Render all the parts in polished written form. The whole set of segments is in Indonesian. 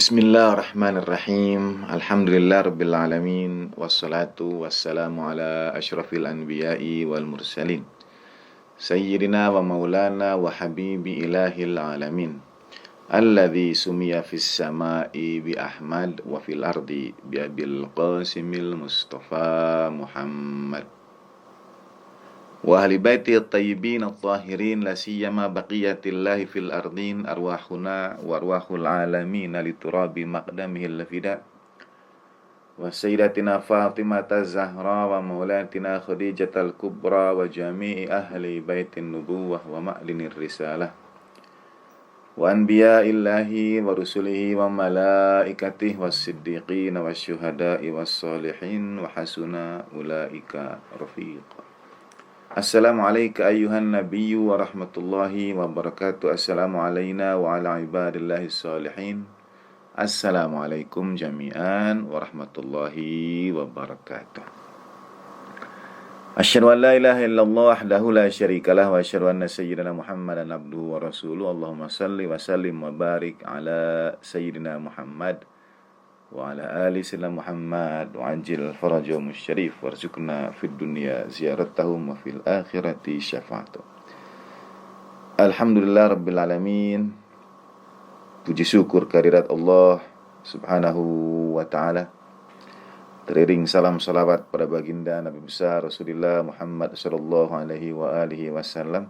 Bismillahirrahmanirrahim. Alhamdulillah rabbil alamin. Wassalatu wassalamu ala asyrafil anbiya'i wal mursalin. Sayyidina wa maulana wa habibi ilahil alamin. Alladhi sumiya fis sama'i bi Ahmad wa fil ardi bi Abil Qasimil Mustafa Muhammad. Wa ahli baiti at-tayyibin at-tahirin la siyama baqiyatillahi fil ardin arwahuna wa arwahul alamin li turabi maqdamihi al-fida wa sayyidatina Fatimata Zahra wa maulatina Khadijatal Kubra wa jami'i ahli baitin nubuwah wa ma'linir risalah wa anbiya'illahi wa rusulihi wa malaikatihi was siddiqin was syuhada'i was salihin wa hasuna ulaika rafiqa. Assalamualaikum ayuhan nabiyyu wa rahmatullahi wa barakatuh. Assalamu alayna wa ala ibadillahi salihin. Assalamualaikum jami'an wa rahmatullahi wa barakatuh. Asyhadu an la ilaha illallah wahdahu la syarikalah wa asyhadu anna sayyidina Muhammadan abduhu wa rasuluh. Allahumma salli wa sallim wa barik ala sayyidina Muhammad wa ala ali sayyidina Muhammad wa ajil farajahum syarif warzuqna fid dunya ziyaratahum wa fil akhirati syafa'atuh. Alhamdulillah rabbil alamin. Puji syukur kehadirat Allah subhanahu wa ta'ala. Teriring salam salawat pada baginda Nabi besar Rasulullah Muhammad sallallahu alaihi wa alihi wasallam.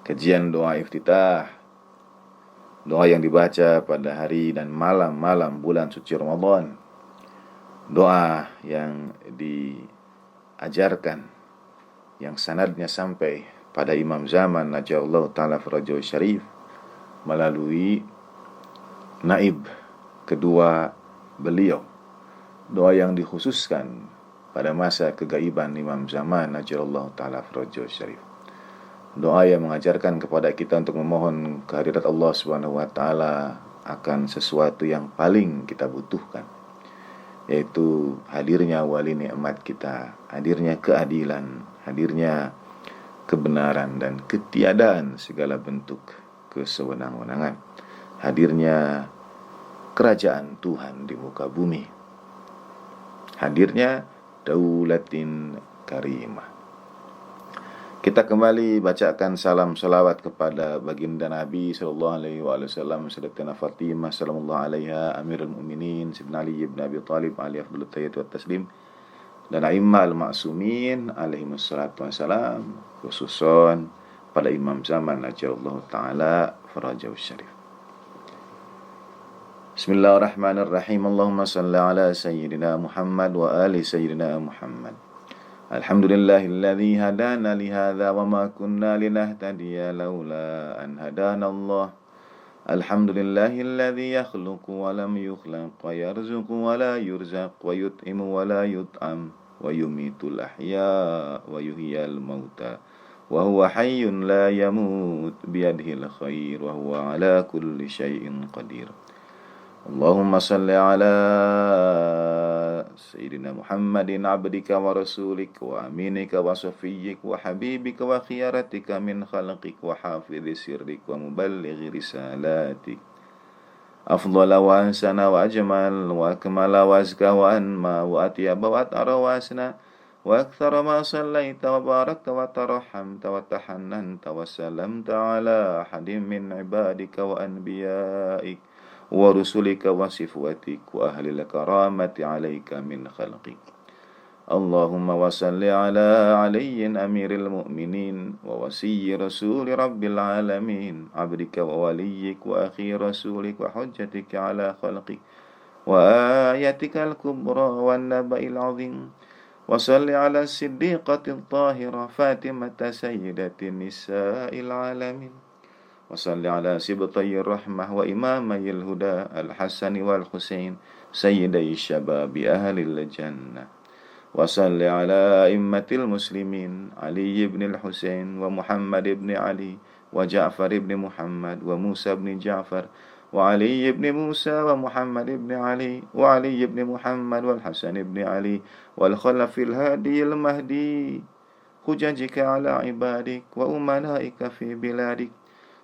Kajian doa iftitah, doa yang dibaca pada hari dan malam bulan suci Ramadan. Doa yang diajarkan, yang sanadnya sampai pada Imam Zaman Najallahu Ta'ala Farajahu Syarif melalui naib kedua beliau. Doa yang dikhususkan pada masa kegaiban Imam Zaman Najallahu Ta'ala Farajahu Syarif. Doa yang mengajarkan kepada kita untuk memohon kehadirat Allah Subhanahu wa taala akan sesuatu yang paling kita butuhkan, yaitu hadirnya wali nikmat kita, hadirnya keadilan, hadirnya kebenaran dan ketiadaan segala bentuk kesewenang-wenangan, hadirnya kerajaan Tuhan di muka bumi, hadirnya daulatin karimah. Kita kembali bacakan salam salawat kepada baginda Nabi sallallahu alaihi wasallam, Sayyidatina Fatimah sallallahu alaiha, Amirul Mukminin Sayyidina Ali ibn Abi Thalib alaihi afdhalut tahiyyat wat taslim, dan a'immal ma'sumin alaihi wassalatu wassalam, khususon pada Imam Zaman Najallahu Ta'ala Farajahu Syarif. Bismillahirrahmanirrahim. Allahumma salli ala sayyidina Muhammad wa ali sayyidina Muhammad. Alhamdulillahilladzi hadana lihadza wa ma kunna linahtadiya laula an hadana Allah. Alhamdulillahilladzi yakhluqu wa lam yukhlaq wa yarzuqu wa la yurzaq wa yut'imu wa la yut'am wa yumitul ahya wa yuhyil mauta wa huwa hayyun la yamut biyadihil khair wa huwa ala kulli syai'in qadir. Allahumma salli ala Sayyidina Muhammadin abdika wa rasulik wa aminika wa safiyyik wa habibika wa khiyaratika min khalqik wa hafidhi sirrik wa muballighi risalatik. Afdala wa ansana wa ajmal wa akmala wa azka wa anma wa atyaba wa atarawasna wa akthara ma sallaita wa barakta wa tarahamta wa tahannanta wa salamta ala ahadin min ibadika wa anbiyaik wa rusulika wa sifwatik wa ahlil karamati alaika min khalqik. Allahumma wa salli ala aliyin amiril mu'minin wa wasiyyi rasuli rabbil alamin, abdika wa waliyik wa akhi rasulik wa hujjatika ala khalqik wa ayatika al-kubra wa naba'il azim. Wa salli ala siddiqatil tahira Fatimata sayyidatin nisa'il alamin. Wa salli ala sibtayir rahmah wa imamayil huda al-Hasani wal Husain sayyiday syababi ahlil jannah. Wa salli ala immatil muslimin Ali ibn al-Husain wa Muhammad ibn Ali wa Ja'far ibn Muhammad wa Musa ibn Ja'far wa Ali ibn Musa wa Muhammad ibn Ali wa Ali ibn Muhammad wal Hasan ibn Ali wal khalafil hadiyil mahdi hujajika ala ibadik wa umanaika fi biladik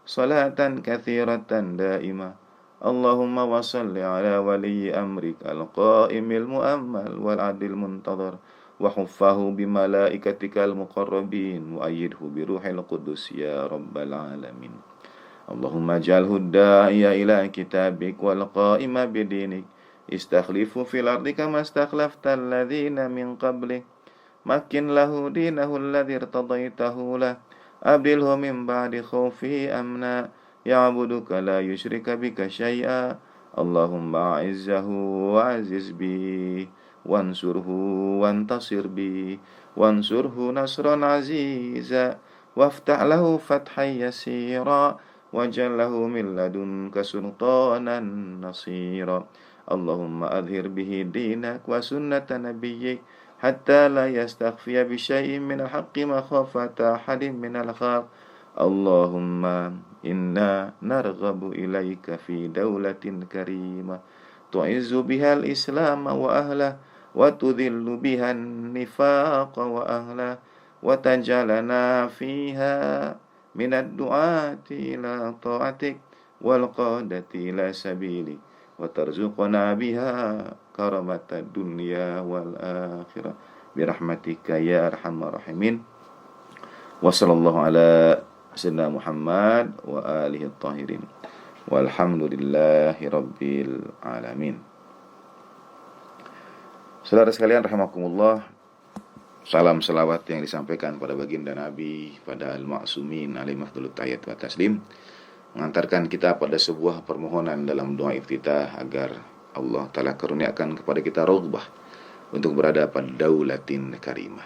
salatan kathiratan daimah اللهم وصل على ولي أمرك القائم المؤمل والعدل المنتظر وحفه بملائكتك المقربين وأيده بروح القدس يا رب العالمين. اللهم اجعله الداعي إلى كتابك والقائم بدينك استخلفه في الأرض كما استخلفت الذين من قبله مكن له دينه الذي ارتضيته له أبدله من بعد خوفه أمنا يعبدك لا يشرك بك شيئا. اللهم أعزه وعزز به وانصره وانتصر به وانصره نصرا عزيزا وافتح له فتحا يسيرا واجعل له من لدنك سلطانا نصيرا. اللهم أظهر به دينك وسنة نبيك حتى لا يستخفي بشيء من الحق مخافة أحد من الخلق. اللهم إنا نرغب إليك في دولة كريمة تعز بها الإسلام وأهله وتذل بها النفاق وأهله وتجعلنا فيها من الدعاة إلى طاعتك والقادة إلى سبيلك وترزقنا بها كرمة الدنيا والآخرة برحمتك يا أرحم الراحمين. وصلى الله على سيدنا Muhammad wa alihi tahirin walhamdulillahi rabbil alamin. Saudara sekalian rahimakumullah, salam selawat yang disampaikan pada baginda Nabi, pada al-ma'sumin alaihi afdhalut tahiyat wa taslim, mengantarkan kita pada sebuah permohonan dalam doa iftitah agar Allah Ta'ala karuniakan kepada kita raghbah untuk berada pada daulatin karimah.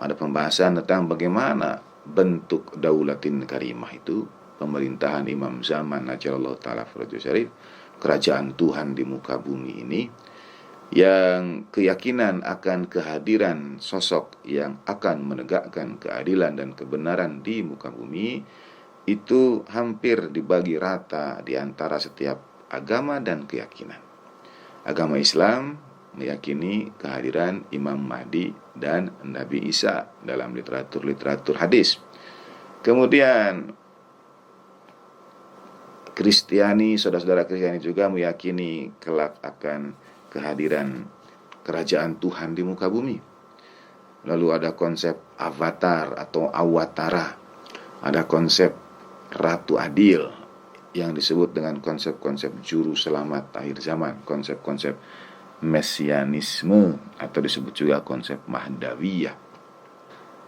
Ada pembahasan tentang bagaimana bentuk daulatin karimah itu, pemerintahan imam zaman ajalallahu ta'ala farajuh syarif, kerajaan Tuhan di muka bumi ini, yang keyakinan akan kehadiran sosok yang akan menegakkan keadilan dan kebenaran di muka bumi itu hampir dibagi rata di antara setiap agama dan keyakinan. Agama Islam meyakini kehadiran Imam Mahdi dan Nabi Isa dalam literatur hadis. Kemudian Kristiani, saudara-saudara Kristiani juga meyakini kelak akan kehadiran kerajaan Tuhan di muka bumi. Lalu ada konsep avatar atau awatara, ada konsep Ratu Adil yang disebut dengan konsep-konsep juru selamat akhir zaman, konsep-konsep mesianisme atau disebut juga konsep Mahdawiyah.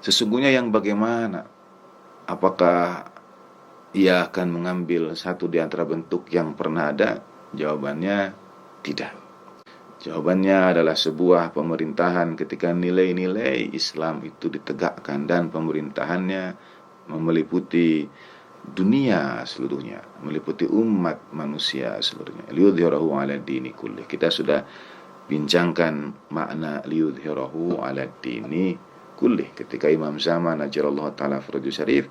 Sesungguhnya yang bagaimana? Apakah ia akan mengambil satu di antara bentuk yang pernah ada? Jawabannya tidak. Jawabannya adalah sebuah pemerintahan ketika nilai-nilai Islam itu ditegakkan dan pemerintahannya meliputi dunia seluruhnya, meliputi umat manusia seluruhnya. Liyudhhirahu 'ala dini kullih. Kita sudah bincangkan makna liyudhhirahu 'ala dini kullih ketika Imam Zaman ajalallahu ta'ala farajuh syarif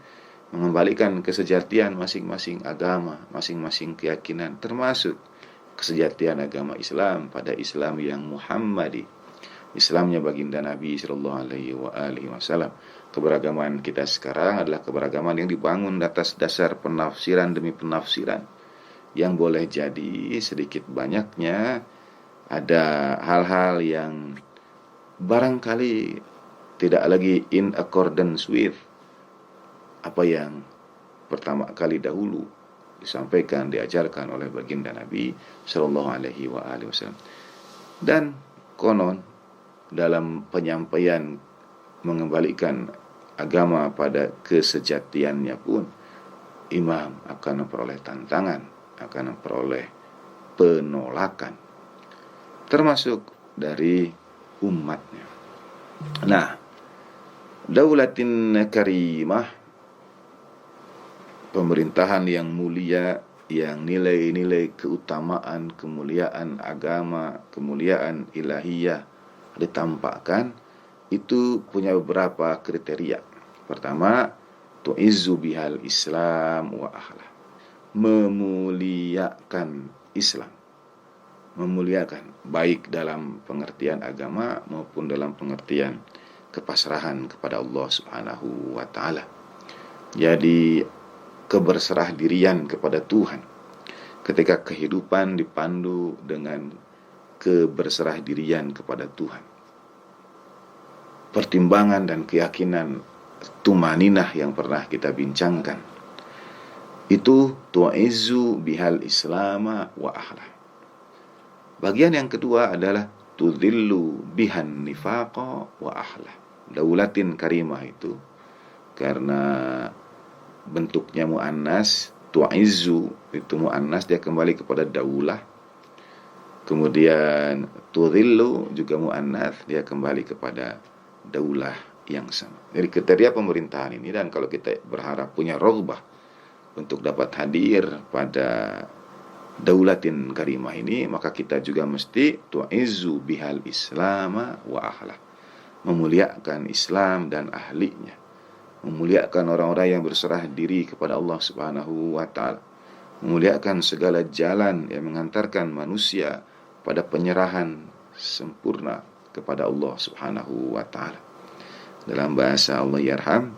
mengembalikan kesejatian masing-masing agama, masing-masing keyakinan, termasuk kesejatian agama Islam pada Islam yang Muhammadi, Islamnya baginda Nabi sallallahu alaihi wasallam. Keberagaman kita sekarang adalah keberagaman yang dibangun atas dasar penafsiran demi penafsiran, yang boleh jadi sedikit banyaknya ada hal-hal yang barangkali tidak lagi in accordance with apa yang pertama kali dahulu disampaikan, diajarkan oleh baginda Nabi sallallahu alaihi wasallam. Dan konon dalam penyampaian mengembalikan agama pada kesejatiannya pun, imam akan memperoleh tantangan, akan memperoleh penolakan, termasuk dari umatnya. Nah, daulatin karimah, pemerintahan yang mulia, yang nilai-nilai keutamaan, kemuliaan agama, kemuliaan ilahiyah ditampakkan, itu punya beberapa kriteria. Pertama, tu'izzu bihal Islam wa ahlah, memuliakan Islam, memuliakan baik dalam pengertian agama maupun dalam pengertian kepasrahan kepada Allah Subhanahu wa taala. Jadi keberserah dirian kepada Tuhan, ketika kehidupan dipandu dengan keberserah dirian kepada Tuhan. Pertimbangan dan keyakinan tumaninah yang pernah kita bincangkan, itu tu'izu bihal islama wa ahlah. Bagian yang kedua adalah tudhillu bihan nifaqa wa ahlah. Daulatin karimah itu karena bentuknya muannas, tu'izu itu muannas, dia kembali kepada daulah. Kemudian tudhillu juga muannas, dia kembali kepada daulah yang sama. Jadi kriteria pemerintahan ini, dan kalau kita berharap punya raghbah untuk dapat hadir pada daulatin karimah ini, maka kita juga mesti tu'izu bihal islama wa ahlah, memuliakan Islam dan ahlinya, memuliakan orang-orang yang berserah diri kepada Allah Subhanahu wa ta'ala, memuliakan segala jalan yang mengantarkan manusia pada penyerahan sempurna kepada Allah Subhanahu wa ta'ala. Dalam bahasa Allah yarham,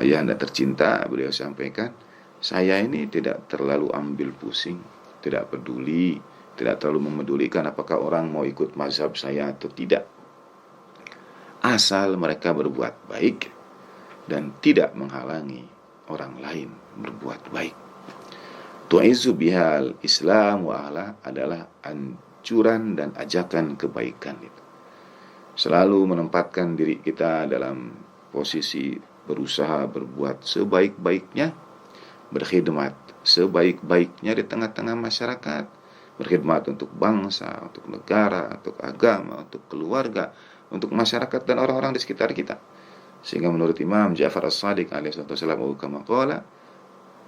ayah anda tercinta, beliau sampaikan, saya ini tidak terlalu ambil pusing, tidak peduli, tidak terlalu memedulikan apakah orang mau ikut mazhab saya atau tidak, asal mereka berbuat baik dan tidak menghalangi orang lain berbuat baik. Tu'izu bihal Islam wa ahlah adalah anjuran dan ajakan kebaikan itu. Selalu menempatkan diri kita dalam posisi berusaha berbuat sebaik-baiknya, berkhidmat sebaik-baiknya di tengah-tengah masyarakat, berkhidmat untuk bangsa, untuk negara, untuk agama, untuk keluarga, untuk masyarakat dan orang-orang di sekitar kita. Sehingga menurut Imam Ja'far As-Shadiq alaihi wasallam,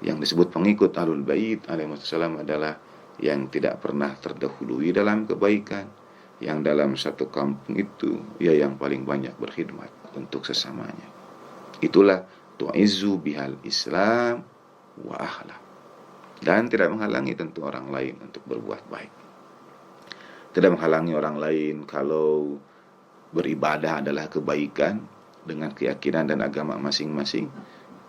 yang disebut pengikut Ahlul Bait alaihi wasallam adalah yang tidak pernah terdahului dalam kebaikan, yang dalam satu kampung itu ia yang paling banyak berkhidmat untuk sesamanya. Itulah tu'izu bihal Islam wa ahlah. Dan tidak menghalangi tentu orang lain untuk berbuat baik. Tidak menghalangi orang lain kalau beribadah adalah kebaikan dengan keyakinan dan agama masing-masing,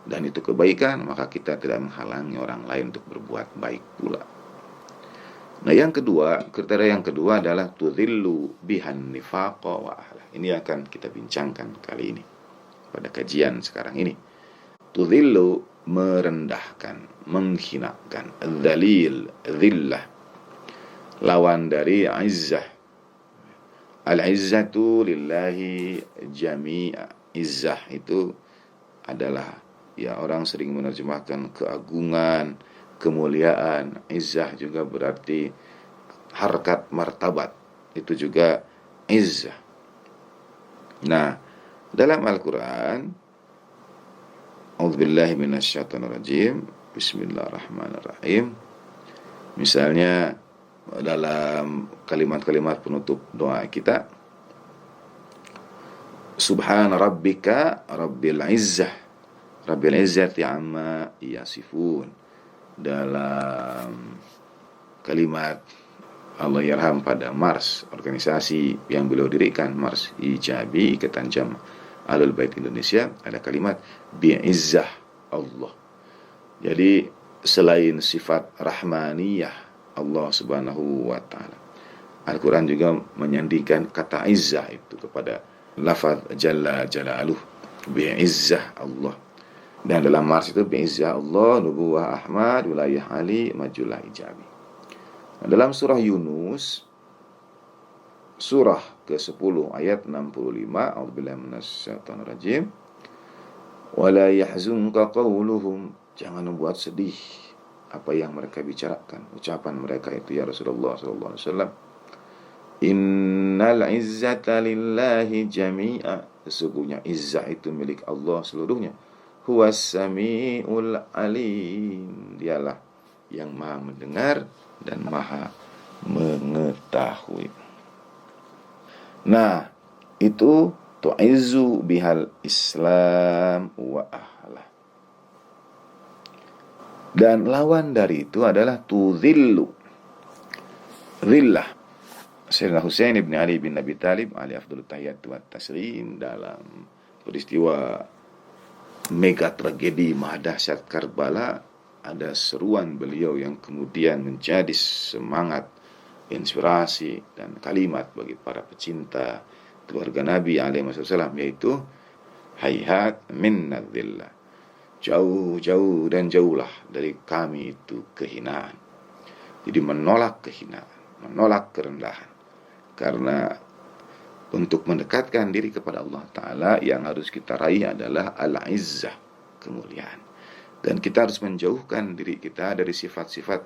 dan itu kebaikan, maka kita tidak menghalangi orang lain untuk berbuat baik pula. Nah, yang kedua, kriteria yang kedua adalah tudhillu bihan nifaqa wa ahlah. Ini akan kita bincangkan kali ini pada kajian sekarang ini. Tudhillu, merendahkan, menghinakan, dzalil, dzillah, lawan dari izzah. Al-izzatu lillahi jami'a. Izzah itu adalah, ya, orang sering menerjemahkan keagungan, kemuliaan. Izzah juga berarti harkat martabat, itu juga izzah. Nah, dalam Al-Quran, a'udzubillahi minasyaitonirrajim, bismillahirrahmanirrahim, misalnya dalam kalimat-kalimat penutup doa kita, subhana rabbika rabbil izzati amma yasifun. Dalam kalimat Allah yarham pada Mars, organisasi yang beliau dirikan, Mars Ijabi, Ikatan Jam Ahlul Bait Indonesia, ada kalimat bi'izzah Allah. Jadi selain sifat rahmaniyah Allah Subhanahu wa ta'ala, Al-Quran juga menyandingkan kata izzah itu kepada lafaz jalla jalaluh, bi'izzah Allah. Dan dalam Mars itu bi'izzah Allah, nubuwah Ahmad, wilayah Ali, majulah Ijabi. Nah, dalam surah Yunus, surah ke-10 ayat 65, a'udzubillahi minasyaitonir rajim, wala yahzunka qawluhum, jangan membuat sedih apa yang mereka bicarakan, ucapan mereka itu, ya Rasulullah sallallahu alaihi wasallam. Innal izzata lillahi jami'a, sesungguhnya izzah itu milik Allah seluruhnya. Huwas samiul alim, dialah yang maha mendengar dan maha mengetahui. Nah, itu tu'izu bihal Islam wa ahlah. Dan lawan dari itu adalah tudhillu, dhillah. Sayyidina Husain ibn Ali bin Abi Talib alaihi afdhalut tahiyat wa taslim, dalam peristiwa mega tragedi mahadahsyat Karbala, ada seruan beliau yang kemudian menjadi semangat, inspirasi, dan kalimat bagi para pecinta keluarga Nabi alaihi wasallam, yaitu hayhat minna dhillah, jauh-jauh dan jauhlah dari kami itu kehinaan. Jadi menolak kehinaan, menolak kerendahan. Karena untuk mendekatkan diri kepada Allah Ta'ala yang harus kita raih adalah al-izzah, kemuliaan. Dan kita harus menjauhkan diri kita dari sifat-sifat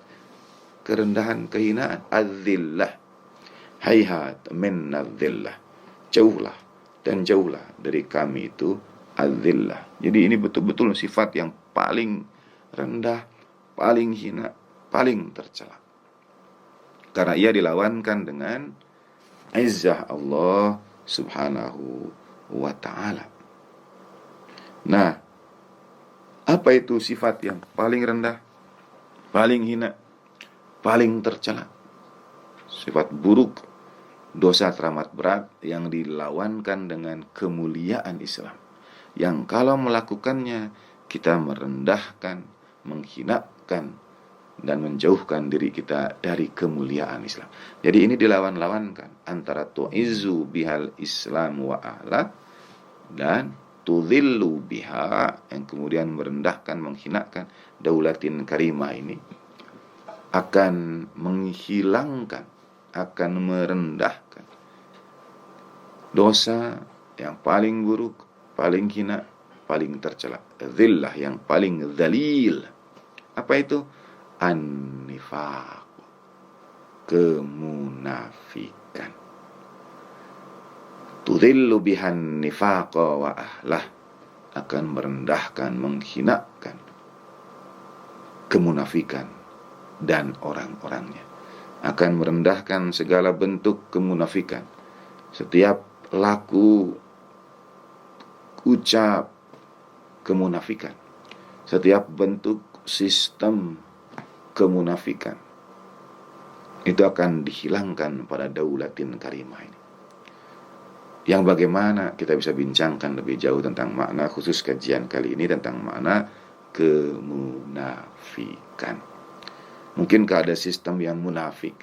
kerendahan, kehinaan. Adzillah, hayhat minna dzillah, jauhlah dan jauhlah dari kami itu adzillah. Jadi ini betul-betul sifat yang paling rendah, paling hina, paling tercela. Karena ia dilawankan dengan izzah Allah subhanahu wa ta'ala. Nah, apa itu sifat yang paling rendah, paling hina, paling tercela? Sifat buruk, dosa teramat berat yang dilawankan dengan kemuliaan Islam. Yang kalau melakukannya kita merendahkan, menghinakan, dan menjauhkan diri kita dari kemuliaan Islam. Jadi ini dilawan-lawankan antara tu'izzu bihal Islam wa ahla dan tudhillu biha, yang kemudian merendahkan, menghinakan daulatin karimah ini, akan menghilangkan, akan merendahkan dosa yang paling buruk, paling hina, paling tercela, zillah yang paling dzalil. Apa itu? An-nifaq, kemunafikan. Tudhillu bihan nifaqa wa ahlah, akan merendahkan, menghinakan kemunafikan dan orang-orangnya, akan merendahkan segala bentuk kemunafikan, setiap laku, ucap kemunafikan, setiap bentuk sistem kemunafikan, itu akan dihilangkan pada daulatin karimah ini. Yang bagaimana kita bisa bincangkan lebih jauh tentang makna, khusus kajian kali ini tentang makna kemunafikan. Mungkinkah ada sistem yang munafik?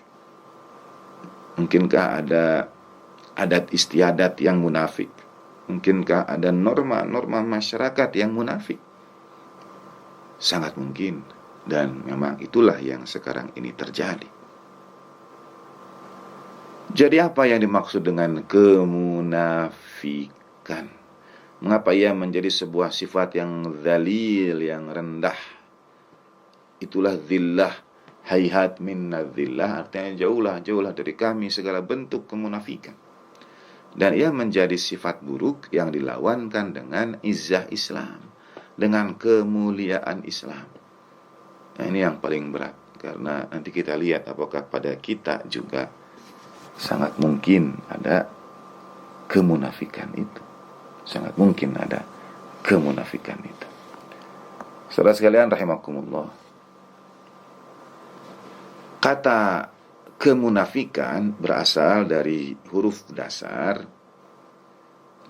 Mungkinkah ada adat istiadat yang munafik? Mungkinkah ada norma-norma masyarakat yang munafik? Sangat mungkin. Dan memang itulah yang sekarang ini terjadi. Jadi apa yang dimaksud dengan kemunafikan? Mengapa ia menjadi sebuah sifat yang dzalil, yang rendah? Itulah zillah, hayhat minna zillah, artinya jauhlah dari kami segala bentuk kemunafikan. Dan ia menjadi sifat buruk yang dilawankan dengan izzah Islam, dengan kemuliaan Islam. Nah, ini yang paling berat, karena nanti kita lihat apakah pada kita juga sangat mungkin ada kemunafikan itu. Sangat mungkin ada kemunafikan itu. Saudara sekalian rahimakumullah, kata kemunafikan berasal dari huruf dasar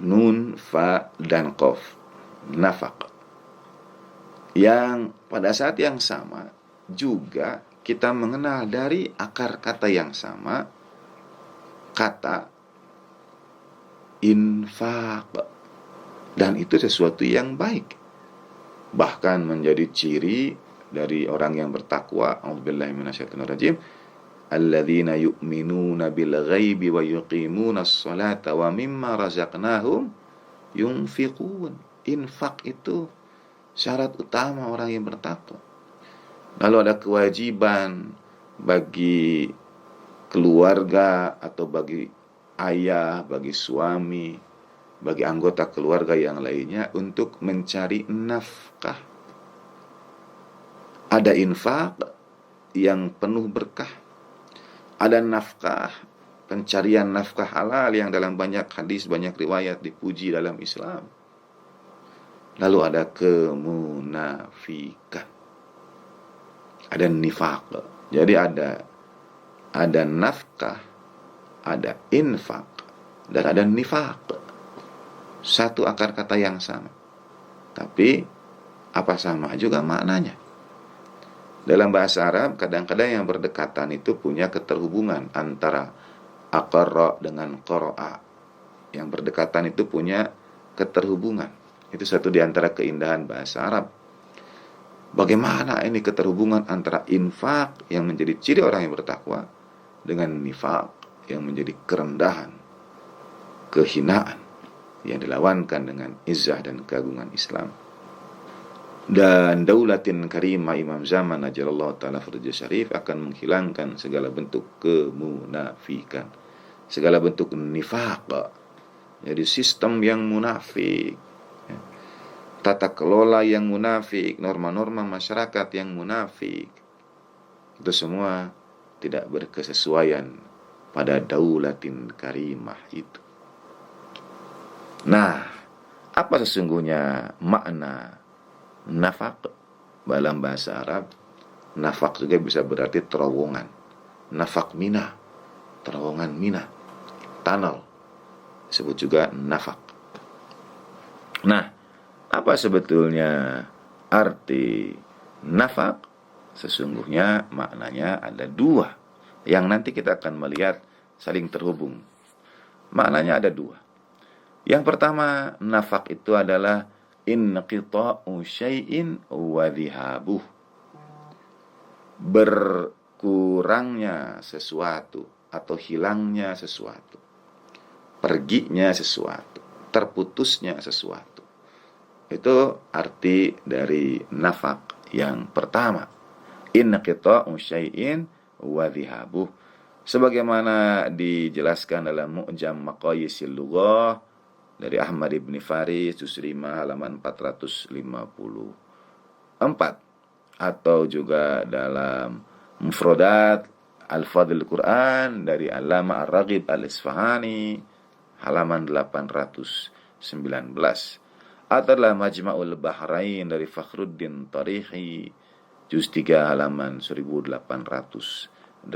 nun, fa, dan qaf, nafaq, yang pada saat yang sama juga kita mengenal dari akar kata yang sama, kata infaq, dan itu sesuatu yang baik, bahkan menjadi ciri dari orang yang bertakwa. A'udzubillahi minasyaitonirrajim. Alladzina yu'minuna bil ghaibi wa yuqimuna as-salata wa mimma razaqnahum yunfiqun. Infak itu syarat utama orang yang bertakwa. Lalu ada kewajiban bagi keluarga atau bagi ayah, bagi suami, bagi anggota keluarga yang lainnya untuk mencari nafkah. Ada infak yang penuh berkah. Ada nafkah, pencarian nafkah halal yang dalam banyak hadis, banyak riwayat dipuji dalam Islam. Lalu ada kemunafikan, ada nifaq. Jadi ada nafkah, ada infak, dan ada nifaq. Satu akar kata yang sama, tapi apa sama juga maknanya? Dalam bahasa Arab, kadang-kadang yang berdekatan itu punya keterhubungan antara aqarra dengan qara'a. Yang berdekatan itu punya keterhubungan. Itu satu di antara keindahan bahasa Arab. Bagaimana ini keterhubungan antara infak yang menjadi ciri orang yang bertakwa dengan nifaq yang menjadi kerendahan, kehinaan yang dilawankan dengan izzah dan keagungan Islam. Dan daulatin karimah Imam Zaman ajalallahu ta'ala farja syarif akan menghilangkan segala bentuk kemunafikan, segala bentuk nifaq. Jadi sistem yang munafik, tata kelola yang munafik, norma-norma masyarakat yang munafik, itu semua tidak berkesesuaian pada daulatin karimah itu. Nah, apa sesungguhnya makna nafaq dalam bahasa Arab? Nafaq juga bisa berarti terowongan. Nafaq Mina, terowongan Mina, tunnel, disebut juga nafaq. Nah, apa sebetulnya arti nafaq? Sesungguhnya maknanya ada dua, yang nanti kita akan melihat saling terhubung. Maknanya ada dua. Yang pertama, nafaq itu adalah inqita'u syai'in wa dhihabuh. Berkurangnya sesuatu atau hilangnya sesuatu, perginya sesuatu, terputusnya sesuatu. Itu arti dari nafaq yang pertama. Inqita'u syai'in wa dhihabuh. Sebagaimana dijelaskan dalam Mu'jam Maqayisil Lughah dari Ahmad ibn Faris, juz 5 halaman 454, atau juga dalam Mufradat Al-Fadhil Quran dari Allama Ar-Raghib Al-Isfahani halaman 819, atau dalam Majma'ul Bahrain dari Fakhruddin Tarihi juz 3 halaman 1818.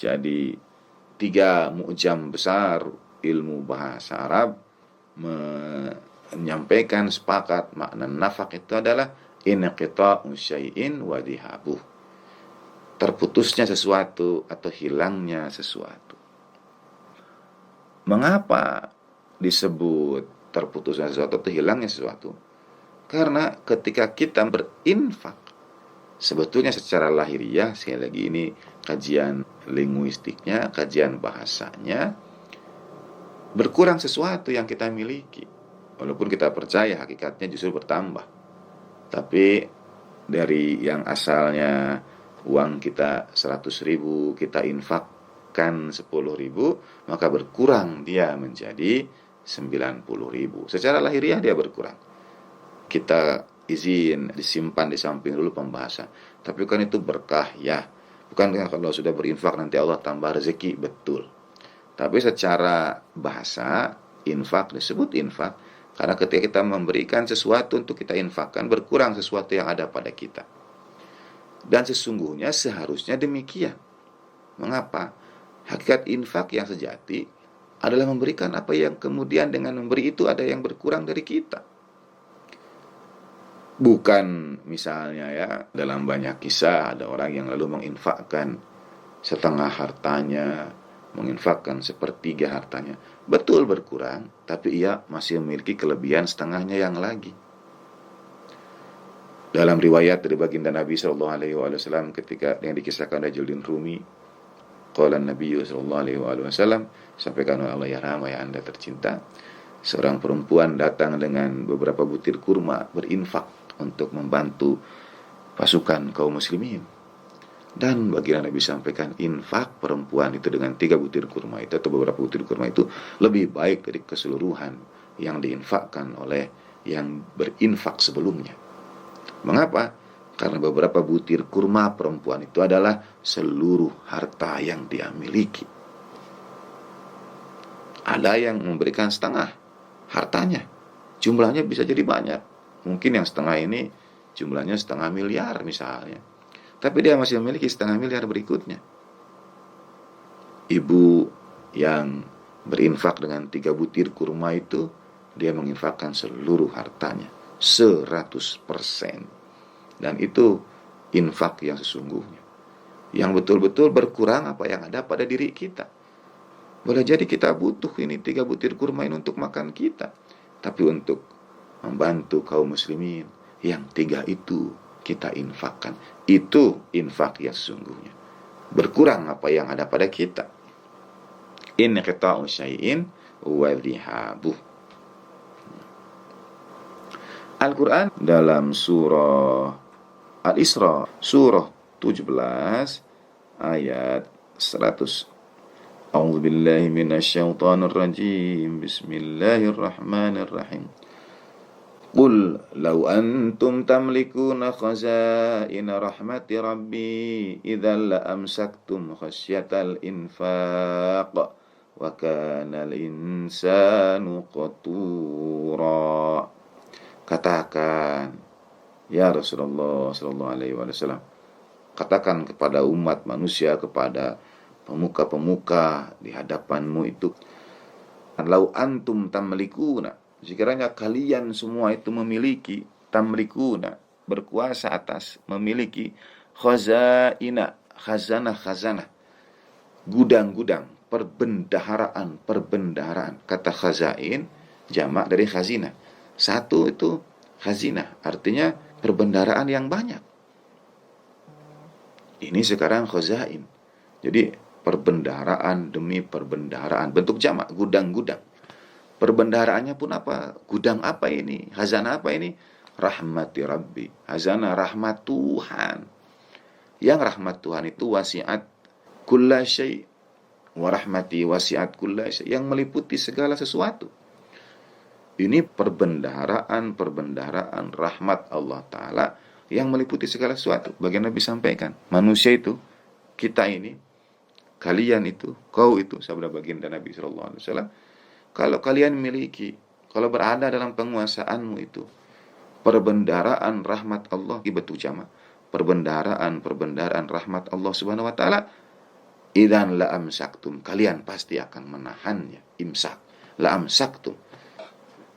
Jadi 3 mu'jam besar ilmu bahasa Arab menyampaikan sepakat makna nafaq itu adalah inqita'u syai'in wa dhihabuh, terputusnya sesuatu atau hilangnya sesuatu. Mengapa disebut terputusnya sesuatu atau hilangnya sesuatu? Karena ketika kita berinfak, sebetulnya secara lahiriah, sekali lagi ini kajian linguistiknya, kajian bahasanya, berkurang sesuatu yang kita miliki. Walaupun kita percaya hakikatnya justru bertambah. Tapi dari yang asalnya uang kita 100.000, kita infakkan 10.000, maka berkurang dia menjadi 90.000. Secara lahiriah dia berkurang. Kita izin disimpan di samping dulu pembahasan. Tapi kan itu berkah ya. Bukan kalau sudah berinfak nanti Allah tambah rezeki, betul. Tapi secara bahasa, infak disebut infak karena ketika kita memberikan sesuatu untuk kita infakkan, berkurang sesuatu yang ada pada kita. Dan sesungguhnya seharusnya demikian. Mengapa? Hakikat infak yang sejati adalah memberikan apa yang kemudian dengan memberi itu ada yang berkurang dari kita. Bukan misalnya ya, dalam banyak kisah ada orang yang lalu menginfakkan setengah hartanya, menginfakkan sepertiga hartanya. Betul berkurang, tapi ia masih memiliki kelebihan setengahnya yang lagi. Dalam riwayat dari baginda Nabi SAW ketika yang dikisahkan oleh Jaldin Rumi, qala Nabi SAW, sampaikan oleh Allah, ya Rama, ya Anda tercinta, seorang perempuan datang dengan beberapa butir kurma berinfak untuk membantu pasukan kaum muslimin. Dan baginda Nabi sampaikan, infak perempuan itu dengan 3 butir kurma itu atau beberapa butir kurma itu lebih baik dari keseluruhan yang diinfakkan oleh yang berinfak sebelumnya. Mengapa? Karena beberapa butir kurma perempuan itu adalah seluruh harta yang dia miliki. Ada yang memberikan setengah hartanya, jumlahnya bisa jadi banyak. Mungkin yang setengah ini jumlahnya 0,5 miliar misalnya, tapi dia masih memiliki 0,5 miliar berikutnya. Ibu yang berinfak dengan 3 butir kurma itu, dia menginfakkan seluruh hartanya 100%. Dan itu infak yang sesungguhnya, yang betul-betul berkurang apa yang ada pada diri kita. Boleh jadi kita butuh ini 3 butir kurma ini untuk makan kita, tapi untuk membantu kaum muslimin, yang 3 itu kita infakkan. Itu infak yang sesungguhnya. Berkurang apa yang ada pada kita. Inqita'u syai'in wa dhihabuh. Al-Quran dalam surah Al-Isra, surah 17 ayat 100. A'udzu billahi minasyaitonir rajim. Bismillahirrahmanirrahim. Qul law antum tamlikuna khazaina rahmati rabbi idzal la amsaktum khasyatal infaq wa kana al-insanu qatura. Katakan, ya Rasulullah sallallahu alaihi wasallam, katakan kepada umat manusia, kepada pemuka-pemuka di hadapanmu itu, lau antum tamlikuna, sekiranya kalian semua itu memiliki, tamlikuna, berkuasa atas, memiliki khazaina, khazanah, gudang-gudang, perbendaharaan. Kata khazain jamak dari khazinah. Satu itu khazinah, artinya perbendaharaan yang banyak. Ini sekarang khazain. Jadi perbendaharaan demi perbendaharaan, bentuk jamak, gudang-gudang. Perbendaharaannya pun apa? Gudang apa ini? Khazanah apa ini? Rahmati Rabbi. Khazanah rahmat Tuhan. Yang rahmat Tuhan itu wasi'at kulla syai' wa rahmati wasi'at kulla syai', yang meliputi segala sesuatu. Ini perbendaharaan rahmat Allah Ta'ala yang meliputi segala sesuatu. Bagian Nabi sampaikan, manusia itu, kita ini, kalian itu, kau itu, sabda baginda Nabi SAW, kalau kalian miliki, kalau berada dalam penguasaanmu itu, perbendaharaan rahmat Allah, bentuk jamak, perbendaharaan rahmat Allah Subhanahu Wa Ta'ala, idzan la amsaktum, kalian pasti akan menahannya. Imsak, la amsaktum.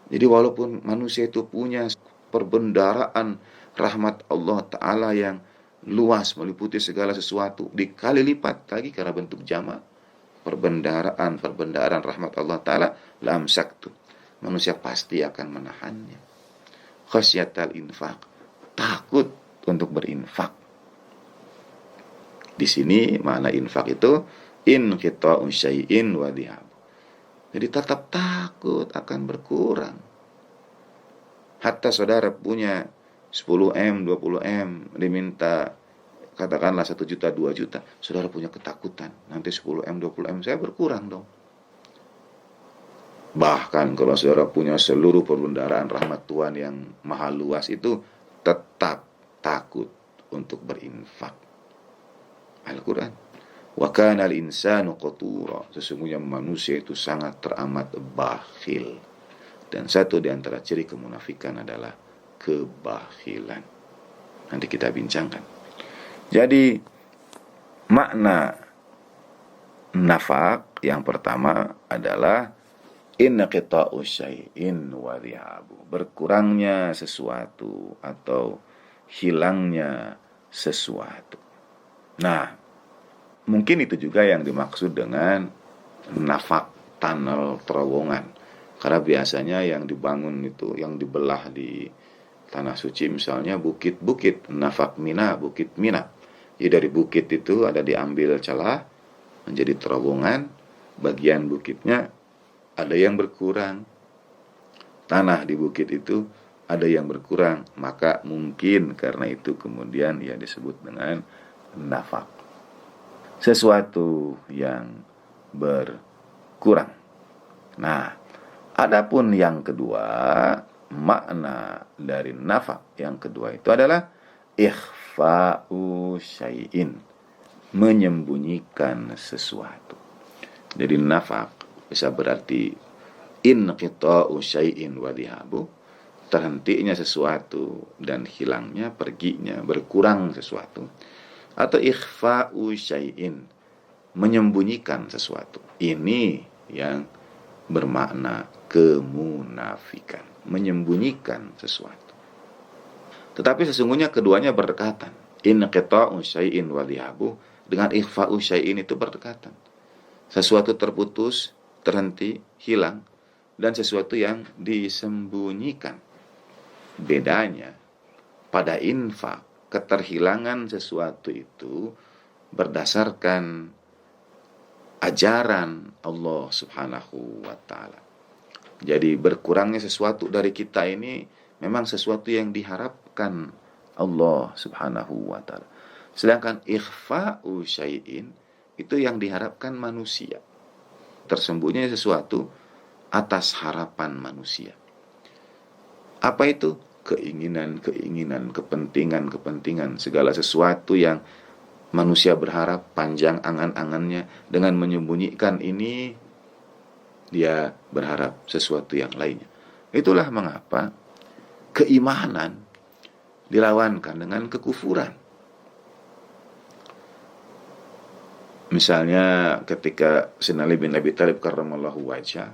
Jadi walaupun manusia itu punya perbendaharaan rahmat Allah Ta'ala yang luas, meliputi segala sesuatu, dikali lipat lagi karena bentuk jamak, perbendaharaan rahmat Allah Ta'ala, la amsaktum, manusia pasti akan menahannya. Khasyatal infaq, takut untuk berinfak. Di sini makna infak itu inqita'u syai'in wa dhihab. Jadi tetap takut akan berkurang. Hatta saudara punya 10M, 20M, diminta katakanlah 1 juta, 2 juta. Saudara punya ketakutan, nanti 10M, 20M saya berkurang dong. Bahkan kalau saudara punya seluruh perbendaharaan rahmat Tuhan yang maha luas itu, tetap takut untuk berinfak. Al-Quran. Wa kana al-insanu qatura, sesungguhnya manusia itu sangat teramat bakhil. Dan satu di antara ciri kemunafikan adalah kebakhilan. Nanti kita bincangkan. Jadi makna nafak yang pertama adalah inqita'u syai'in wa dhihabu, berkurangnya sesuatu atau hilangnya sesuatu. Nah, mungkin itu juga yang dimaksud dengan nafak, tunnel, terowongan. Karena biasanya yang dibangun itu, yang dibelah di tanah suci misalnya bukit-bukit, nafak Mina, bukit Mina. Jadi dari bukit itu ada diambil celah menjadi terowongan, bagian bukitnya ada yang berkurang. Tanah di bukit itu ada yang berkurang, maka mungkin karena itu kemudian ya disebut dengan nafak. Sesuatu yang berkurang. Nah, adapun yang kedua, makna dari nafak yang kedua itu adalah ikhfa'u syai'in, menyembunyikan sesuatu. Jadi nafak bisa berarti inqita'u syai'in wa dhihabu, terhentinya sesuatu dan hilangnya, perginya, berkurang sesuatu. Atau ikhfa'u syai'in, menyembunyikan sesuatu. Ini yang bermakna kemunafikan, menyembunyikan sesuatu. Tetapi sesungguhnya keduanya berdekatan. Inqita'u syai'in wa dhihabuh, dengan ikhfa'u syai'in itu berdekatan. Sesuatu terputus, terhenti, hilang, dan sesuatu yang disembunyikan. Bedanya pada infak, keterhilangan sesuatu itu berdasarkan ajaran Allah Subhanahu wa taala. Jadi berkurangnya sesuatu dari kita ini memang sesuatu yang diharapkan Allah Subhanahu wa taala. Sedangkan ikhfa'u syai'in itu yang diharapkan manusia. Tersembunyi sesuatu atas harapan manusia. Apa itu? Keinginan, kepentingan, segala sesuatu yang manusia berharap, panjang angan-angannya, dengan menyembunyikan ini dia berharap sesuatu yang lainnya. Itulah mengapa keimanan dilawankan dengan kekufuran. Misalnya ketika Sayyidina Ali bin Abi Thalib karramallahu wajhah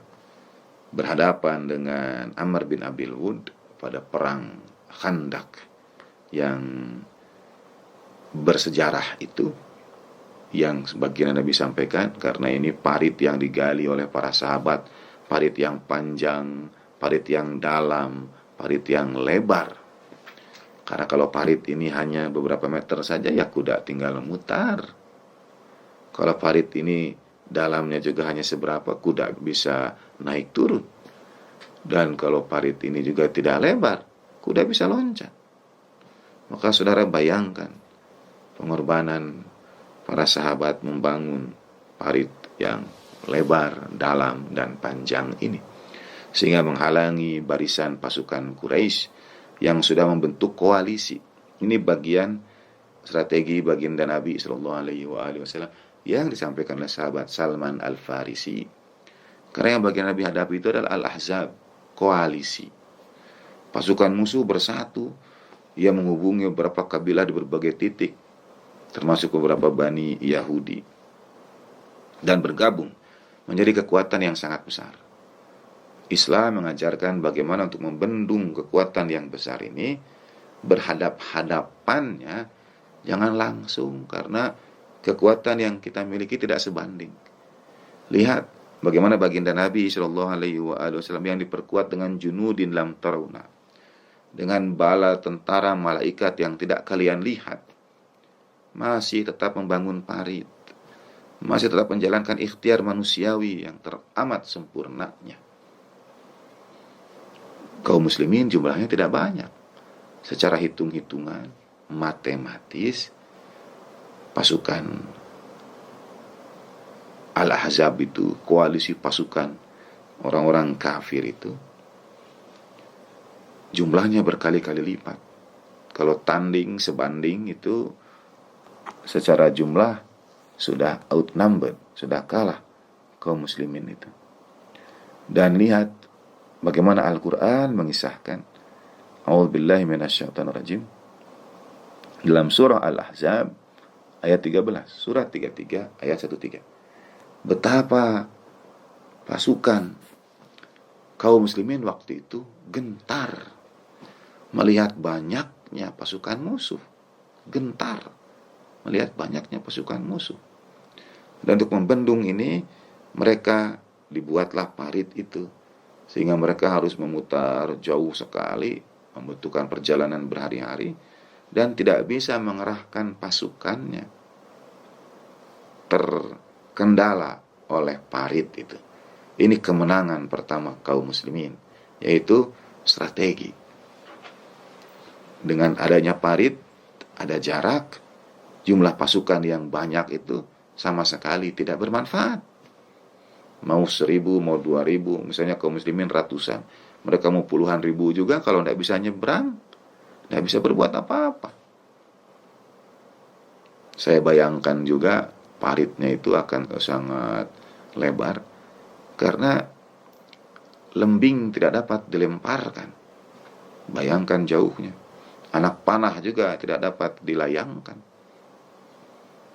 berhadapan dengan Amr bin Abil Wud pada perang Khandak yang bersejarah itu, yang sebagian Nabi sampaikan, karena ini parit yang digali oleh para sahabat, parit yang panjang, parit yang dalam, parit yang lebar. Karena kalau parit ini hanya beberapa meter saja, ya kuda tinggal memutar. Kalau parit ini dalamnya juga hanya seberapa, kuda bisa naik turun. Dan kalau parit ini juga tidak lebar, kuda bisa loncat. Maka saudara bayangkan pengorbanan para sahabat membangun parit yang lebar, dalam, dan panjang ini, sehingga menghalangi barisan pasukan Quraisy yang sudah membentuk koalisi. Ini bagian strategi baginda Nabi Sallallahu Alaihi Wasallam yang disampaikan oleh sahabat Salman Al-Farisi. Karena yang bagian Nabi hadapi itu adalah Al-Ahzab, koalisi. Pasukan musuh bersatu, ia menghubungi beberapa kabilah di berbagai titik, termasuk beberapa Bani Yahudi, dan bergabung menjadi kekuatan yang sangat besar. Islam mengajarkan bagaimana untuk membendung kekuatan yang besar ini. Berhadap-hadapannya jangan langsung, karena kekuatan yang kita miliki tidak sebanding. Lihat bagaimana baginda Nabi Shallallahu Alaihi Wasallam yang diperkuat dengan junudin lam tarawna, dengan bala tentara malaikat yang tidak kalian lihat, masih tetap membangun parit, masih tetap menjalankan ikhtiar manusiawi yang teramat sempurnanya. Kaum muslimin jumlahnya tidak banyak. Secara hitung-hitungan matematis, pasukan Al-Ahzab itu, koalisi pasukan orang-orang kafir itu, jumlahnya berkali-kali lipat. Kalau tanding sebanding itu secara jumlah sudah outnumbered, sudah kalah kaum muslimin itu. Dan lihat bagaimana Al-Quran mengisahkan, A'udzubillahi minasyaitonirrajim, dalam surah Al-Ahzab ayat 13, surah 33 ayat 13. Betapa pasukan kaum muslimin waktu itu gentar melihat banyaknya pasukan musuh. Gentar melihat banyaknya pasukan musuh. Dan untuk membendung ini, mereka dibuatlah parit itu, sehingga mereka harus memutar jauh sekali, membutuhkan perjalanan berhari-hari, dan tidak bisa mengerahkan pasukannya, terkendala oleh parit itu. Ini kemenangan pertama kaum muslimin, yaitu strategi. Dengan adanya parit, ada jarak, jumlah pasukan yang banyak itu sama sekali tidak bermanfaat. Mau 1.000, mau 2.000, misalnya kaum muslimin ratusan, mereka mau puluhan ribu juga, kalau tidak bisa nyebrang, tidak bisa berbuat apa-apa. Saya bayangkan juga paritnya itu akan sangat lebar, karena lembing tidak dapat dilemparkan. Bayangkan jauhnya. Anak panah juga tidak dapat dilayangkan.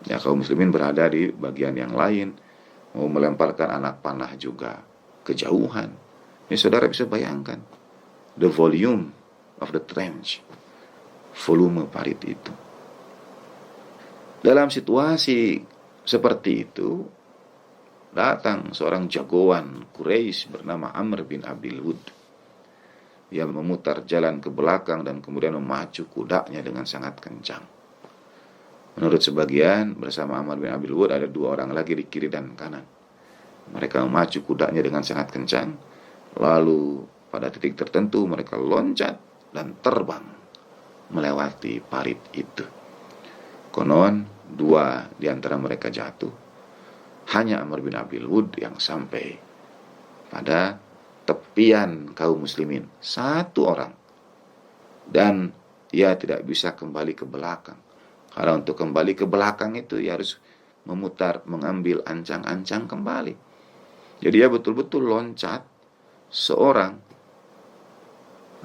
Ya, kaum muslimin berada di bagian yang lain, mau melemparkan anak panah juga kejauhan. Ini saudara bisa bayangkan the volume of the trench, volume parit itu. Dalam situasi seperti itu, datang seorang jagoan Quraisy bernama Amr bin Abil Wud. Dia memutar jalan ke belakang dan kemudian memacu kudanya dengan sangat kencang. Menurut sebagian, bersama Amr bin Abil Wud ada 2 orang lagi di kiri dan kanan. Mereka memacu kudanya dengan sangat kencang. Lalu pada titik tertentu mereka loncat dan terbang melewati parit itu. Konon 2 di antara mereka jatuh. Hanya Amr bin Abil Wud yang sampai pada tepian kaum muslimin. 1 orang. Dan ia tidak bisa kembali ke belakang. Karena untuk kembali ke belakang itu ia harus memutar, mengambil ancang-ancang kembali. Jadi dia betul-betul loncat seorang,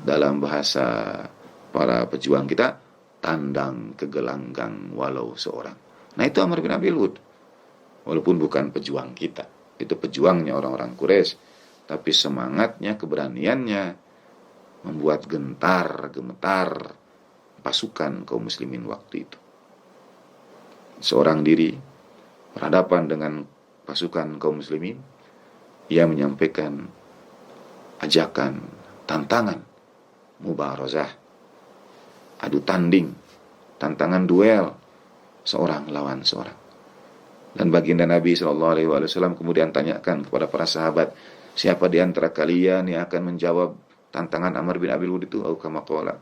dalam bahasa para pejuang kita, tandang ke gelanggang walau seorang. Nah itu Amr bin Abil Wud. Walaupun bukan pejuang kita, itu pejuangnya orang-orang Quraisy, tapi semangatnya, keberaniannya membuat gemetar pasukan kaum muslimin waktu itu. Seorang diri berhadapan dengan pasukan kaum muslimin, ia menyampaikan ajakan, tantangan, mubarazah, adu tanding, tantangan duel, seorang lawan seorang. Dan baginda Nabi SAW kemudian tanyakan kepada para sahabat, siapa di antara kalian yang akan menjawab tantangan Amr bin Abil Wud itu? Kama qala.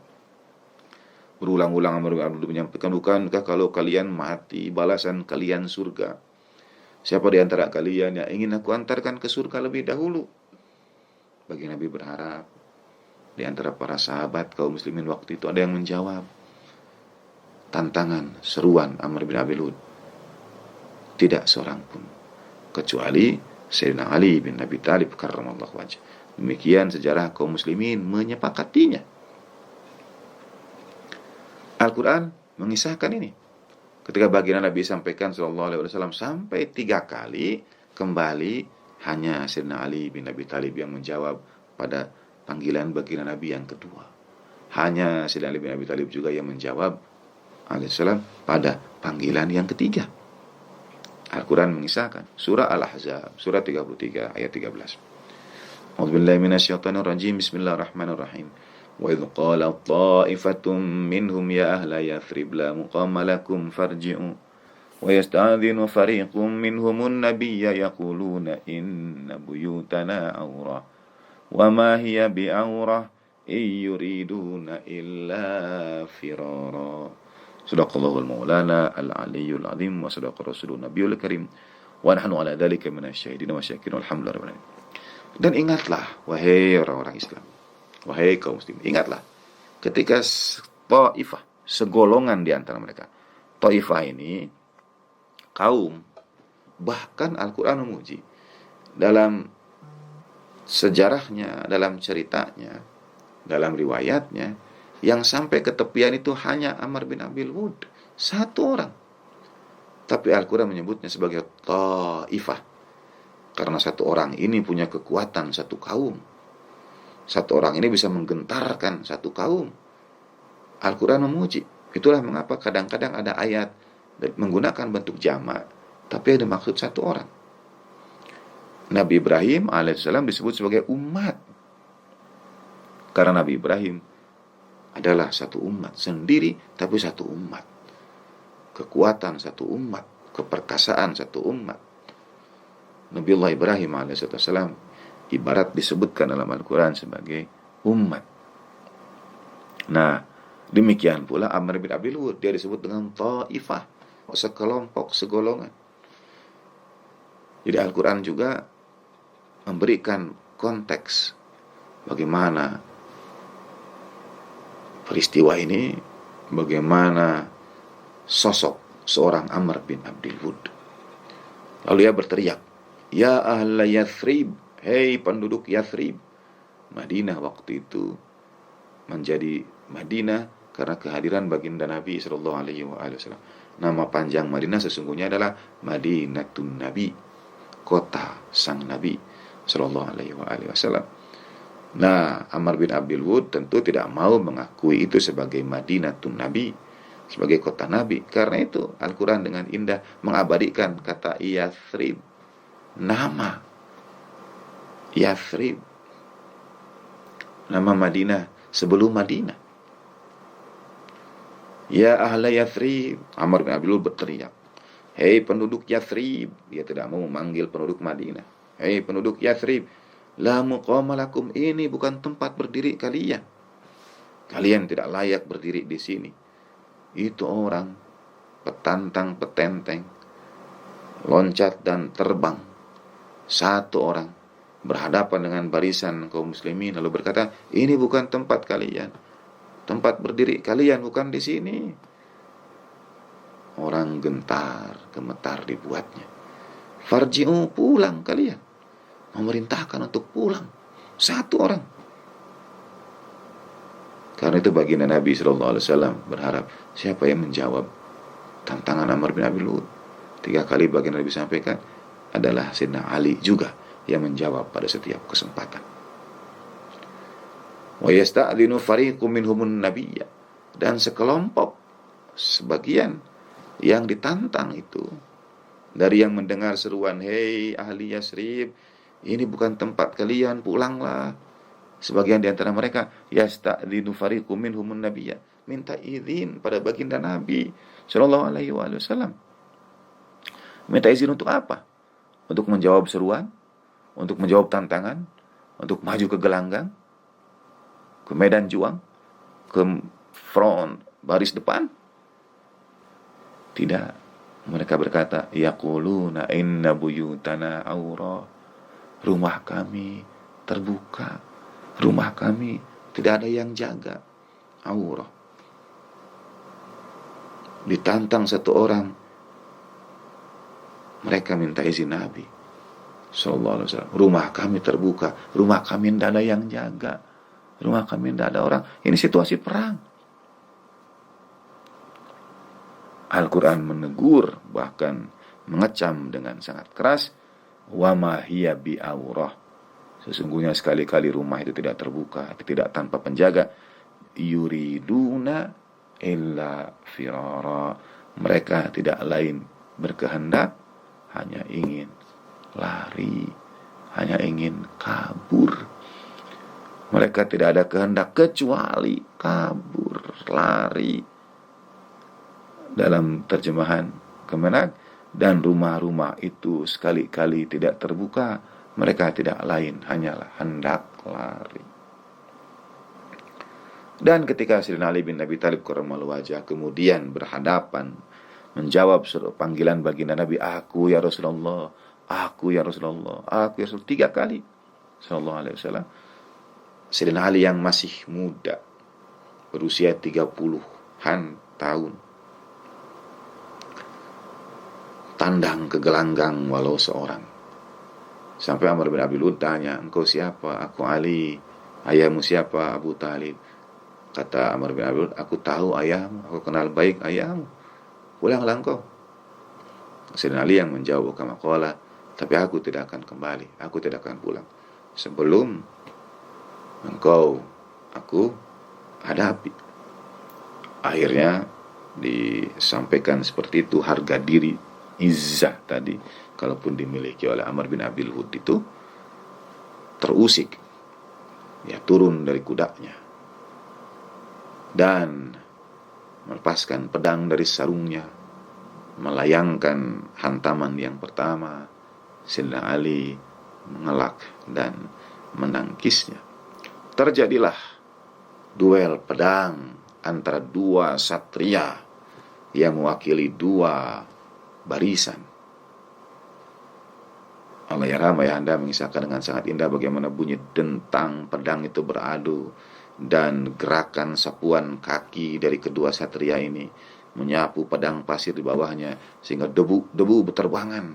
Berulang-ulang Amr bin Abil Wud menyampaikan, bukankah kalau kalian mati, balasan kalian surga? Siapa di antara kalian yang ingin aku antarkan ke surga lebih dahulu? Baginda Nabi berharap di antara para sahabat kaum muslimin waktu itu ada yang menjawab tantangan, seruan Amr bin Abil Wud. Tidak seorang pun, kecuali Sayyidina Ali bin Abi Thalib karramallahu wajhah. Demikian sejarah kaum muslimin menyepakatinya. Al-Quran mengisahkan ini. Ketika baginda Nabi sampaikan SAW sampai 3 kali, kembali hanya Sayyidina Ali bin Abi Thalib yang menjawab pada panggilan baginda Nabi yang kedua. Hanya Sayyidina Ali bin Abi Thalib juga yang menjawab alaihissalam pada panggilan yang ketiga. Al-Quran mengisahkan surah Al-Ahzab surah 33 ayat 13. A'udzubillahi minasyaitonirrajim. Bismillahirrahmanirrahim. Wa idh qala ta'ifatun minhum ya ahla yathrib la muqama lakum farji'u wa yasta'dhinu fariqun minhumun nabiyya yaquluna inna buyutana awrah wa ma hiya bi'awrah yuriduna illa firara. Sadaqallahul maulana al-aliyyul azim wa sadaqa rasulun nabiyul karim wa nahnu ala dzalika minasyahidin wa syakirin alhamdulillah. Dan ingatlah wahai orang-orang Islam, wahai kaum muslim, ingatlah ketika Taifah, segolongan di antara mereka. Taifah ini kaum, bahkan Al-Quran memuji dalam sejarahnya, dalam ceritanya, dalam riwayatnya, yang sampai ke tepian itu hanya Amr bin Abil Wud, 1 orang. Tapi Al-Quran menyebutnya sebagai Taifah, karena 1 orang ini punya kekuatan 1 kaum. 1 orang ini bisa menggentarkan 1 kaum. Al-Quran memuji. Itulah mengapa kadang-kadang ada ayat menggunakan bentuk jamak, tapi ada maksud 1 orang. Nabi Ibrahim alaihissalam disebut sebagai umat, karena Nabi Ibrahim adalah 1 umat sendiri, tapi 1 umat. Kekuatan 1 umat, keperkasaan 1 umat. Nabiullah Ibrahim alaihissalam ibarat disebutkan dalam Al-Quran sebagai umat. Nah, demikian pula Amr bin Abil Wud, dia disebut dengan Taifah, sekelompok, segolongan. Jadi Al-Quran juga memberikan konteks bagaimana peristiwa ini, bagaimana sosok seorang Amr bin Abil Wud. Lalu ia berteriak, ya ahla Yathrib, hei penduduk Yathrib. Madinah waktu itu menjadi Madinah karena kehadiran baginda Nabi SAW. Nama panjang Madinah sesungguhnya adalah Madinatun Nabi, kota sang Nabi SAW. Nah, Amr bin Abil Wud tentu tidak mau mengakui itu sebagai Madinatun Nabi, sebagai kota Nabi. Karena itu Al-Quran dengan indah mengabadikan kata Yathrib, nama Yathrib, nama Madinah sebelum Madinah. Ya ahla Yathrib, Amr bin Abi Lu'lu'at berteriak, hei penduduk Yathrib. Dia tidak mau memanggil penduduk Madinah. Hei penduduk Yathrib, la muqama lakum, ini bukan tempat berdiri kalian. Kalian tidak layak berdiri di sini. Itu orang petantang petenteng, loncat dan terbang. Satu orang berhadapan dengan barisan kaum muslimin lalu berkata, ini bukan tempat kalian. Tempat berdiri kalian bukan di sini. Orang gentar, gemetar dibuatnya. Farji'u, pulang kalian. Memerintahkan untuk pulang. Satu orang. Karena itu baginda Nabi SAW berharap siapa yang menjawab tantangan Amr bin Abi Lu'lu'at. 3 kali baginda Nabi sampaikan adalah Sayyidina Ali juga yang menjawab pada setiap kesempatan. Wa yasta'dinu fariqum minhumun nabiyya, dan sekelompok sebagian yang ditantang itu dari yang mendengar seruan, hei ahli Yasrib, ini bukan tempat kalian, pulanglah. Sebagian di antara mereka yasta'dinu fariqum minhumun nabiyya, minta izin pada baginda Nabi sallallahu alaihi wasallam. Minta izin untuk apa? Untuk menjawab seruan, untuk menjawab tantangan, untuk maju ke gelanggang, ke medan juang, ke front baris depan. Tidak. Mereka berkata, yaquluna inna buyutana aura, rumah kami terbuka, rumah kami tidak ada yang jaga, aura. Ditantang satu orang, mereka minta izin Nabi sallallahu alaihi wasallam, rumah kami terbuka, rumah kami tidak ada yang jaga, rumah kami tidak ada orang. Ini situasi perang. Al-Quran menegur, bahkan mengecam dengan sangat keras, wa ma hiya bi aurah, sesungguhnya sekali-kali rumah itu tidak terbuka, tidak tanpa penjaga. Yuriduna illa firara, mereka tidak lain berkehendak, hanya ingin lari, hanya ingin kabur. Mereka tidak ada kehendak kecuali kabur, lari. Dalam terjemahan Kemenak, dan rumah-rumah itu sekali-kali tidak terbuka, mereka tidak lain hanyalah hendak lari. Dan ketika Sayyidina Ali bin Abi Thalib karramallahu wajhah kemudian berhadapan menjawab panggilan baginda Nabi, aku ya Rasulullah, aku ya Rasulullah, aku ya Rasulullah, 3 kali sallallahu alaihi wasallam. Sayyidina Ali yang masih muda, berusia 30-an tahun, tandang ke gelanggang walau seorang. Sampai Amr bin Abi Lu'lu'at tanya, engkau siapa? Aku Ali. Ayahmu siapa? Abu Talib. Kata Amr bin Abi Lu'lu'at, aku tahu ayahmu, aku kenal baik ayahmu, pulanglah engkau. Sayyidina Ali yang menjawab, kama qala, tapi aku tidak akan kembali, aku tidak akan pulang sebelum engkau aku hadapi. Akhirnya disampaikan seperti itu. Harga diri, izzah tadi, kalaupun dimiliki oleh Amr bin Abi Lu'lu'at itu terusik, ya turun dari kudanya dan melepaskan pedang dari sarungnya, melayangkan hantaman yang pertama. Sayyidina Ali mengelak dan menangkisnya. Terjadilah duel pedang antara 2 satria yang mewakili 2 barisan. Allahyarham ayahanda mengisahkan dengan sangat indah bagaimana bunyi dentang pedang itu beradu dan gerakan sapuan kaki dari kedua satria ini menyapu padang pasir di bawahnya sehingga debu berterbangan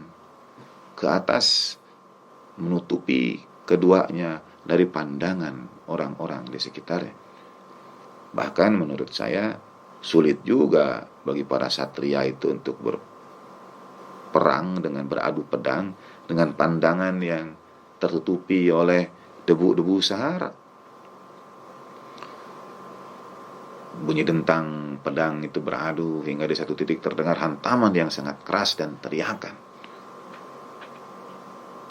ke atas menutupi keduanya dari pandangan orang-orang di sekitarnya. Bahkan menurut saya sulit juga bagi para satria itu untuk berperang dengan beradu pedang dengan pandangan yang tertutupi oleh debu-debu Sahara. Bunyi dentang pedang itu beradu hingga di satu titik terdengar hantaman yang sangat keras dan teriakan.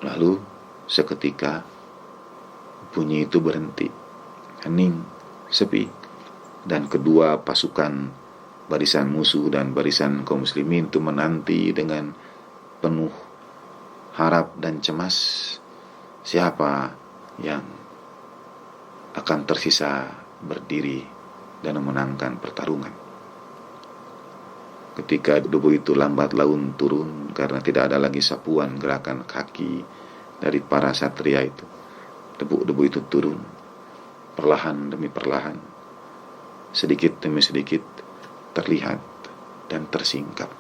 Lalu seketika bunyi itu berhenti, hening, sepi, dan kedua pasukan barisan musuh dan barisan kaum muslimin itu menanti dengan penuh harap dan cemas siapa yang akan tersisa berdiri dan memenangkan pertarungan. Ketika debu itu lambat laun turun karena tidak ada lagi sapuan gerakan kaki dari para satria itu, debu-debu itu turun perlahan demi perlahan, sedikit demi sedikit terlihat dan tersingkap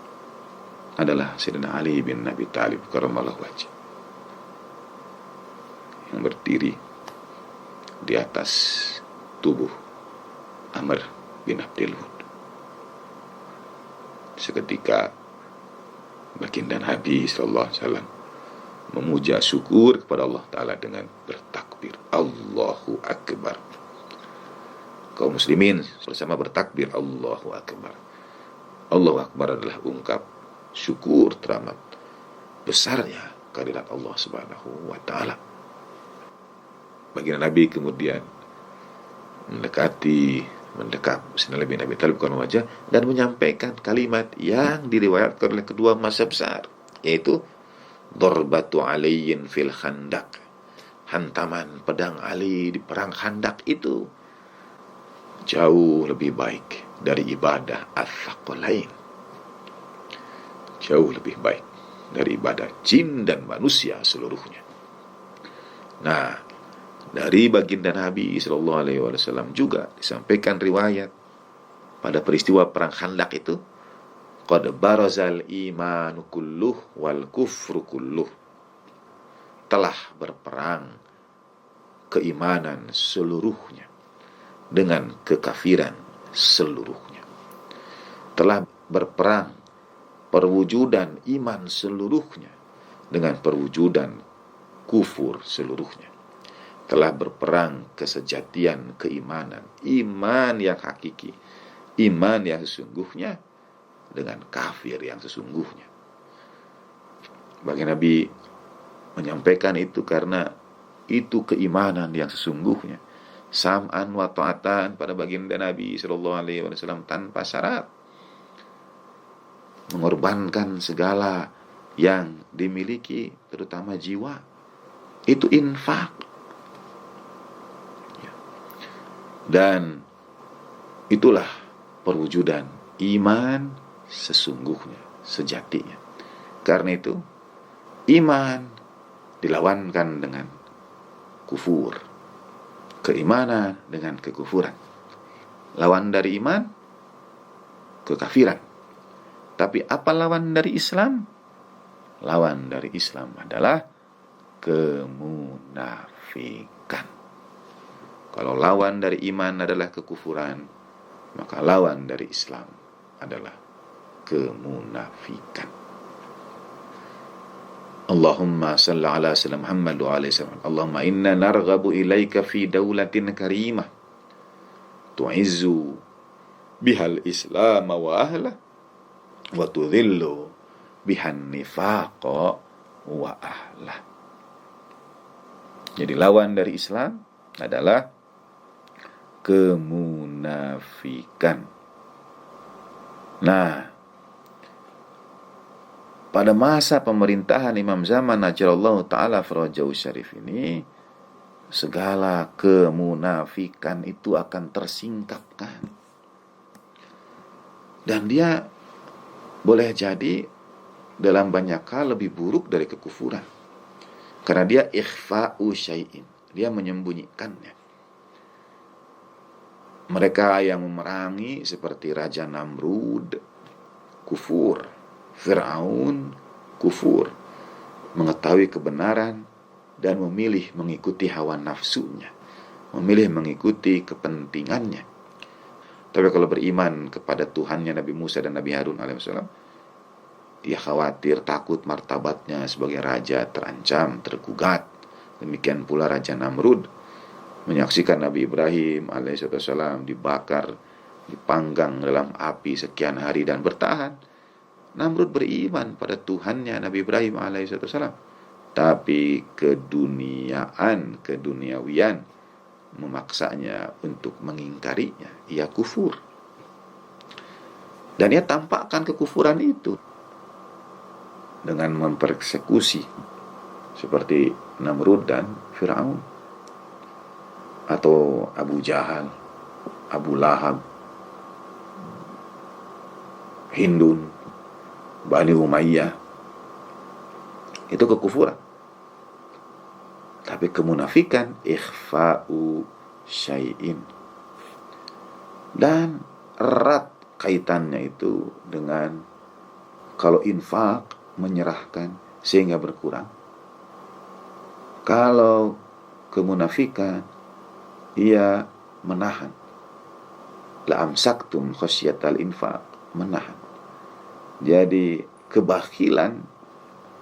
adalah Sayyidina Ali bin Abi Thalib karramallahu wajhah yang berdiri di atas tubuh Amr bin Abdul Wud. Seketika baginda Nabi sallallahu alaihi wasallam memuja syukur kepada Allah Ta'ala dengan bertakbir Allahu Akbar. Kaum muslimin bersama bertakbir Allahu Akbar. Allahu Akbar adalah ungkap syukur teramat besarnya kehadirat Allah Subhanahu wa Ta'ala. Baginda Nabi kemudian mendekat Sayyidina Ali bin Abi Thalib karramallahu wajhah dan menyampaikan kalimat yang diriwayatkan oleh kedua mazhab besar, yaitu Darbatu Aliyin fil Khandaq. Hantaman pedang Ali di perang Khandaq itu jauh lebih baik dari ibadah ats-tsaqalain. Jauh lebih baik dari ibadah jin dan manusia seluruhnya. Nah, dari baginda Nabi sallallahu alaihi wasallam juga disampaikan riwayat pada peristiwa perang Khandaq itu, qad barazal imanu kulluh wal kufru kulluh. Telah berperang keimanan seluruhnya dengan kekafiran seluruhnya. Telah berperang perwujudan iman seluruhnya dengan perwujudan kufur seluruhnya. Telah berperang kesejatian keimanan, iman yang hakiki, iman yang sesungguhnya dengan kafir yang sesungguhnya. Baginda Nabi menyampaikan itu karena itu keimanan yang sesungguhnya. Sam'an wa ta'atan pada baginda Nabi sallallahu alaihi wasallam tanpa syarat, mengorbankan segala yang dimiliki, terutama jiwa. Itu infak. Dan itulah perwujudan iman sesungguhnya, sejatinya. Karena itu iman dilawankan dengan kufur, keimanan dengan kekufuran. Lawan dari iman, kekafiran. Tapi apa lawan dari Islam? Lawan dari Islam adalah kemunafikan. Kalau lawan dari iman adalah kekufuran, maka lawan dari Islam adalah kemunafikan. Allahumma salli ala sayyidina Muhammad wa alaihi wasallam. Allahumma inna narghabu ilaika fi daulatin karimah tu'izzu bihal islam wa ahlah wa tudhillu bihan nifaqa wa ahlah. Jadi lawan dari Islam adalah kemunafikan. Nah, pada masa pemerintahan Imam Zaman Ajalallahu Ta'ala Farajahu Syarif ini, segala kemunafikan itu akan tersingkapkan. Dan dia boleh jadi dalam banyak hal lebih buruk dari kekufuran. Karena dia ikhfa'u syai'in, dia menyembunyikannya. Mereka yang memerangi seperti Raja Namrud, kufur. Fir'aun, kufur. Mengetahui kebenaran dan memilih mengikuti hawa nafsunya, memilih mengikuti kepentingannya. Tapi kalau beriman kepada Tuhannya Nabi Musa dan Nabi Harun alaihissalam, dia khawatir, takut martabatnya sebagai raja terancam, tergugat. Demikian pula Raja Namrud menyaksikan Nabi Ibrahim alaihissalam dibakar dipanggang dalam api sekian hari dan bertahan. Namrud beriman pada Tuhannya Nabi Ibrahim alaihissalam, tapi keduniawian memaksanya untuk mengingkarinya. Ia kufur, dan ia tampakkan kekufuran itu dengan mempersekusi seperti Namrud dan Fir'aun, atau Abu Jahal, Abu Lahab, Hindun, Bani Umayyah. Itu kekufuran. Tapi kemunafikan ikhfa'u syai'in. Dan erat kaitannya itu dengan kalau infak, menyerahkan sehingga berkurang. Kalau kemunafikan, ia menahan. La amsaktum khasyatal infaq, menahan. Jadi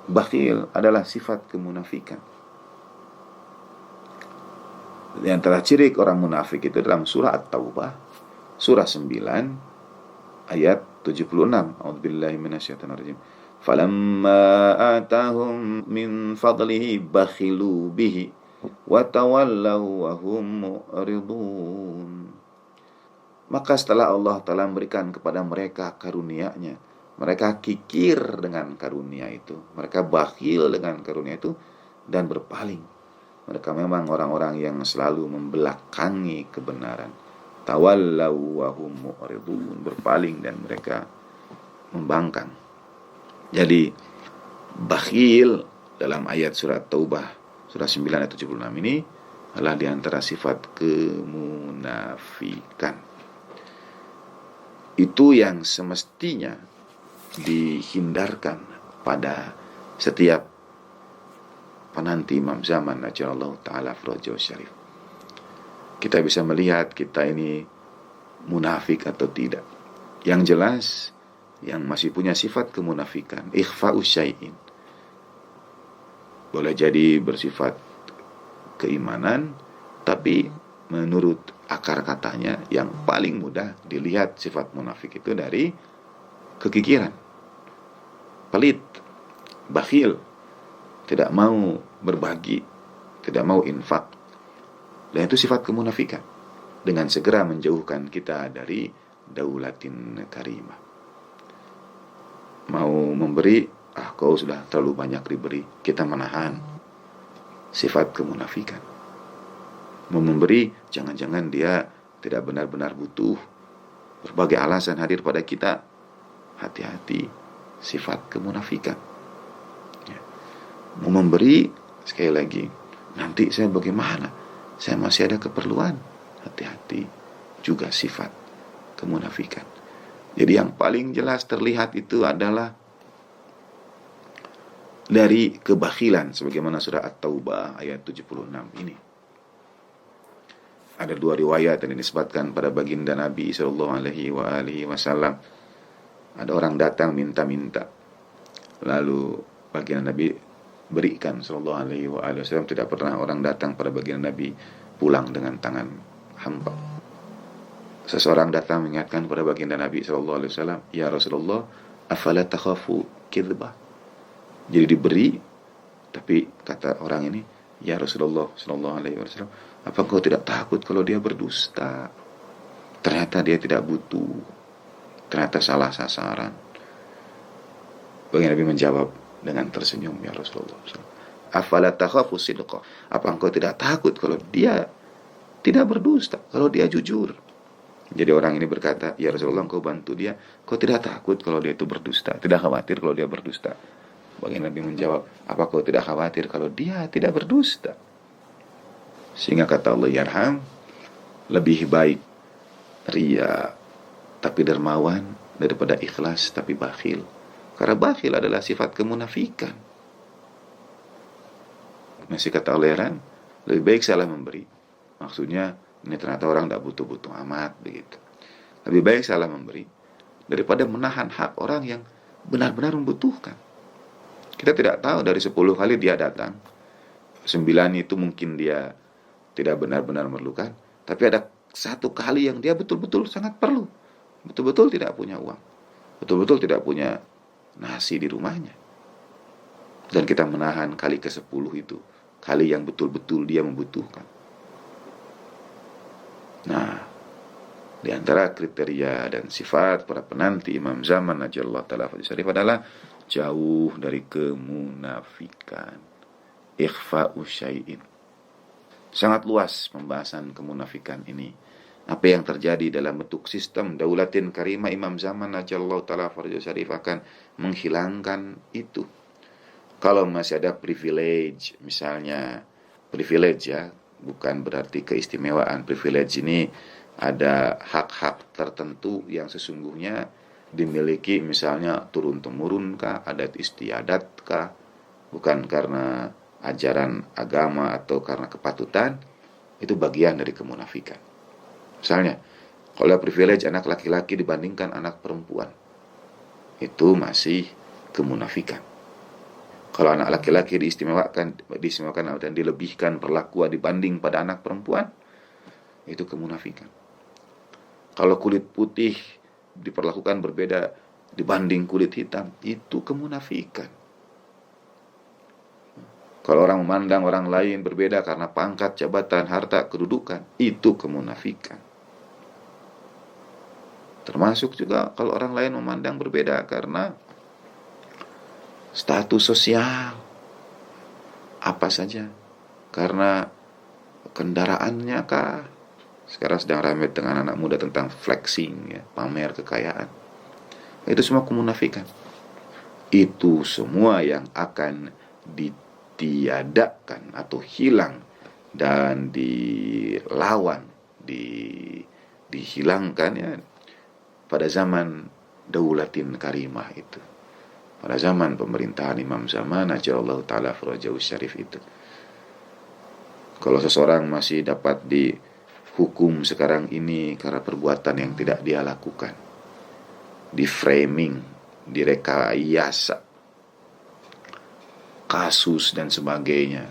bakhil adalah sifat kemunafikan. Di antara ciri orang munafik itu dalam surah At-Taubah, surah 9 ayat 76. A'udzubillahi minasyaitonir rajim. Falamma atahum min fadlihi bakhilu bihi wa tawallaw wa hum mu'ridun. Maka setelah Allah Ta'ala memberikan kepada mereka karunia-Nya, mereka kikir dengan karunia itu, mereka bakhil dengan karunia itu dan berpaling. Mereka memang orang-orang yang selalu membelakangi kebenaran. Tawallaw wa hum mu'ridun, berpaling dan mereka membangkang. Jadi bakhil dalam ayat surat Taubah surah 9 ayat 76 ini adalah diantara sifat kemunafikan. Itu yang semestinya dihindarkan pada setiap penanti imam zaman ajallahu ta'ala farajahu syarif. Kita bisa melihat kita ini munafik atau tidak. Yang jelas, yang masih punya sifat kemunafikan, ikhfa'u syai'in, boleh jadi bersifat keimanan, tapi menurut akar katanya yang paling mudah dilihat sifat munafik itu dari kekikiran, pelit, bakhil, tidak mau berbagi, tidak mau infak. Dan itu sifat kemunafikan, dengan segera menjauhkan kita dari daulatin karimah. Mau memberi, kau sudah terlalu banyak diberi, kita menahan, sifat kemunafikan. Mau memberi, jangan-jangan dia tidak benar-benar butuh, berbagai alasan hadir pada kita, hati-hati, sifat kemunafikan. Ya. Mau memberi, sekali lagi, nanti saya bagaimana, saya masih ada keperluan, hati-hati, juga sifat kemunafikan. Jadi yang paling jelas terlihat itu adalah dari kebakhilan, sebagaimana surah At-Taubah ayat 76 ini. Ada dua riwayat yang dinisbatkan pada baginda Nabi SAW. Ada orang datang minta-minta, lalu baginda Nabi berikan SAW. Tidak pernah orang datang pada baginda Nabi pulang dengan tangan hampa. Seseorang datang mengingatkan kepada baginda Nabi SAW, ya Rasulullah, afala takhafu kidbah. Jadi diberi, tapi kata orang ini, ya Rasulullah SAW, apa kau tidak takut kalau dia berdusta? Ternyata dia tidak butuh, ternyata salah sasaran. Baginda Nabi menjawab dengan tersenyum, ya Rasulullah, afala takhafu sidqa. Apa engkau tidak takut kalau dia tidak berdusta, kalau dia jujur? Jadi orang ini berkata, ya Rasulullah, engkau bantu dia, kau tidak takut kalau dia itu berdusta, tidak khawatir kalau dia berdusta? Baginda Nabi menjawab, apa kau tidak khawatir kalau dia tidak berdusta? Sehingga kata Allah yarham, lebih baik ria tapi dermawan daripada ikhlas tapi bakhil. Karena bakhil adalah sifat kemunafikan. Masih kata Allah yarham, lebih baik salah memberi. Maksudnya ini ternyata orang tidak butuh-butuh amat begitu. Lebih baik salah memberi daripada menahan hak orang yang benar-benar membutuhkan. Kita tidak tahu dari 10 kali dia datang, 9 itu mungkin dia tidak benar-benar memerlukan, tapi ada satu kali yang dia betul-betul sangat perlu, betul-betul tidak punya uang, betul-betul tidak punya nasi di rumahnya, dan kita menahan kali ke-10 itu, kali yang betul-betul dia membutuhkan. Nah, di antara kriteria dan sifat para penanti imam zaman najallahu ta'ala syarif adalah jauh dari kemunafikan. Ikhfa'u syai'in. Sangat luas pembahasan kemunafikan ini. Apa yang terjadi dalam bentuk sistem daulatin karimah imam zaman najallahu ta'ala syarif akan menghilangkan itu. Kalau masih ada privilege, misalnya privilege ya, bukan berarti keistimewaan. Privilege ini ada hak-hak tertentu yang sesungguhnya dimiliki, misalnya turun-temurun kah, adat istiadat kah, bukan karena ajaran agama atau karena kepatutan, itu bagian dari kemunafikan. Misalnya, kalau privilege anak laki-laki dibandingkan anak perempuan, itu masih kemunafikan. Kalau anak laki-laki diistimewakan dan dilebihkan perlakuan dibanding pada anak perempuan, itu kemunafikan. Kalau kulit putih diperlakukan berbeda dibanding kulit hitam, itu kemunafikan. Kalau orang memandang orang lain berbeda karena pangkat, jabatan, harta, kedudukan, itu kemunafikan. Termasuk juga kalau orang lain memandang berbeda karena status sosial, apa saja, karena kendaraannya kah. Sekarang sedang ramai dengan anak muda tentang flexing ya, pamer kekayaan. Itu semua kemunafikan. Itu semua yang akan ditiadakan atau hilang dan dilawan, dihilangkan ya pada zaman daulatin karimah itu. Pada zaman pemerintahan imam zaman ajallahu ta'ala farajahu syarif itu. Kalau seseorang masih dapat dihukum sekarang ini karena perbuatan yang tidak dia lakukan, di framing, direkayasa, kasus dan sebagainya,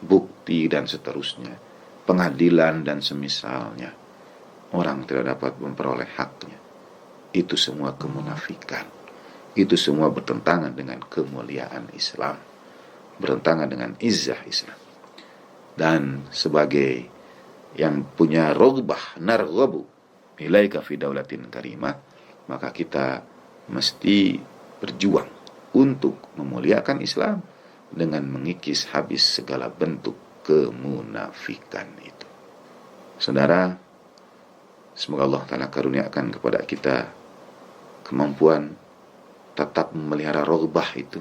bukti dan seterusnya, pengadilan dan semisalnya, orang tidak dapat memperoleh haknya, itu semua kemunafikan. Itu semua bertentangan dengan kemuliaan Islam, bertentangan dengan izzah Islam. Dan sebagai yang punya rogbah, narghabu ilaika fi daulatin karimah, maka kita mesti berjuang untuk memuliakan Islam dengan mengikis habis segala bentuk kemunafikan itu. Saudara, semoga Allah Ta'ala karuniakan kepada kita kemampuan tetap memelihara rogbah itu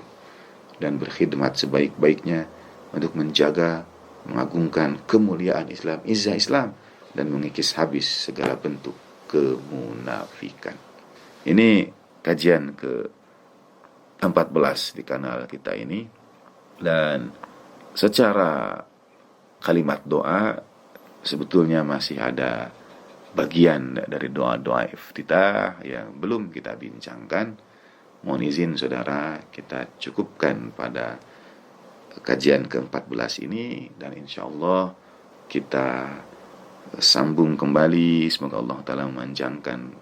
dan berkhidmat sebaik-baiknya untuk menjaga, mengagungkan kemuliaan Islam, izzah Islam, dan mengikis habis segala bentuk kemunafikan. Ini kajian ke-14 di kanal kita ini, dan secara kalimat doa sebetulnya masih ada bagian dari doa-doa iftitah yang belum kita bincangkan. Mohon izin saudara, kita cukupkan pada kajian ke-14 ini, dan insya Allah kita sambung kembali. Semoga Allah Ta'ala memanjangkan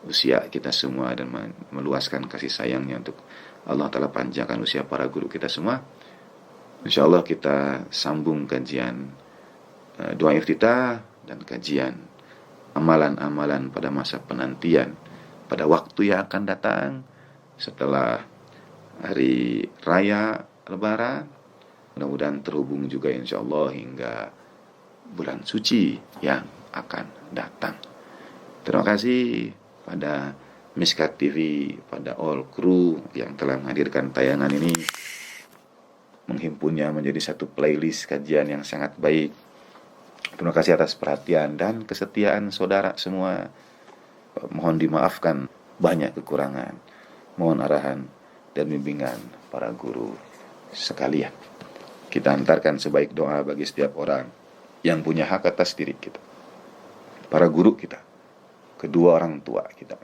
usia kita semua dan meluaskan kasih sayangnya untuk Allah Ta'ala panjangkan usia para guru kita semua. Insya Allah kita sambung kajian doa iftitah dan kajian amalan-amalan pada masa penantian, pada waktu yang akan datang setelah hari raya Lebaran. Mudah-mudahan terhubung juga insya Allah hingga bulan suci yang akan datang. Terima kasih pada Miskat TV, pada all kru yang telah menghadirkan tayangan ini, menghimpunnya menjadi satu playlist kajian yang sangat baik. Terima kasih atas perhatian dan kesetiaan saudara semua. Mohon dimaafkan banyak kekurangan. Mohon arahan dan bimbingan para guru sekalian. Kita hantarkan sebaik doa bagi setiap orang yang punya hak atas diri kita, para guru kita, kedua orang tua kita.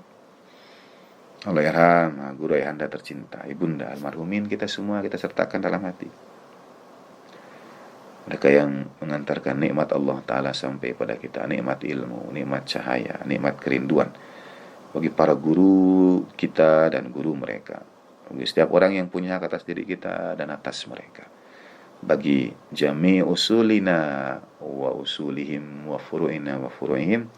Allah yarham guru ayahanda tercinta, ibunda almarhumin kita semua kita sertakan dalam hati. Mereka yang mengantarkan nikmat Allah Ta'ala sampai pada kita, nikmat ilmu, nikmat cahaya, nikmat kerinduan. Bagi para guru kita dan guru mereka, bagi setiap orang yang punya hak atas diri kita dan atas mereka, bagi jami usulina wa usulihim wa furu'ina wa furu'ihim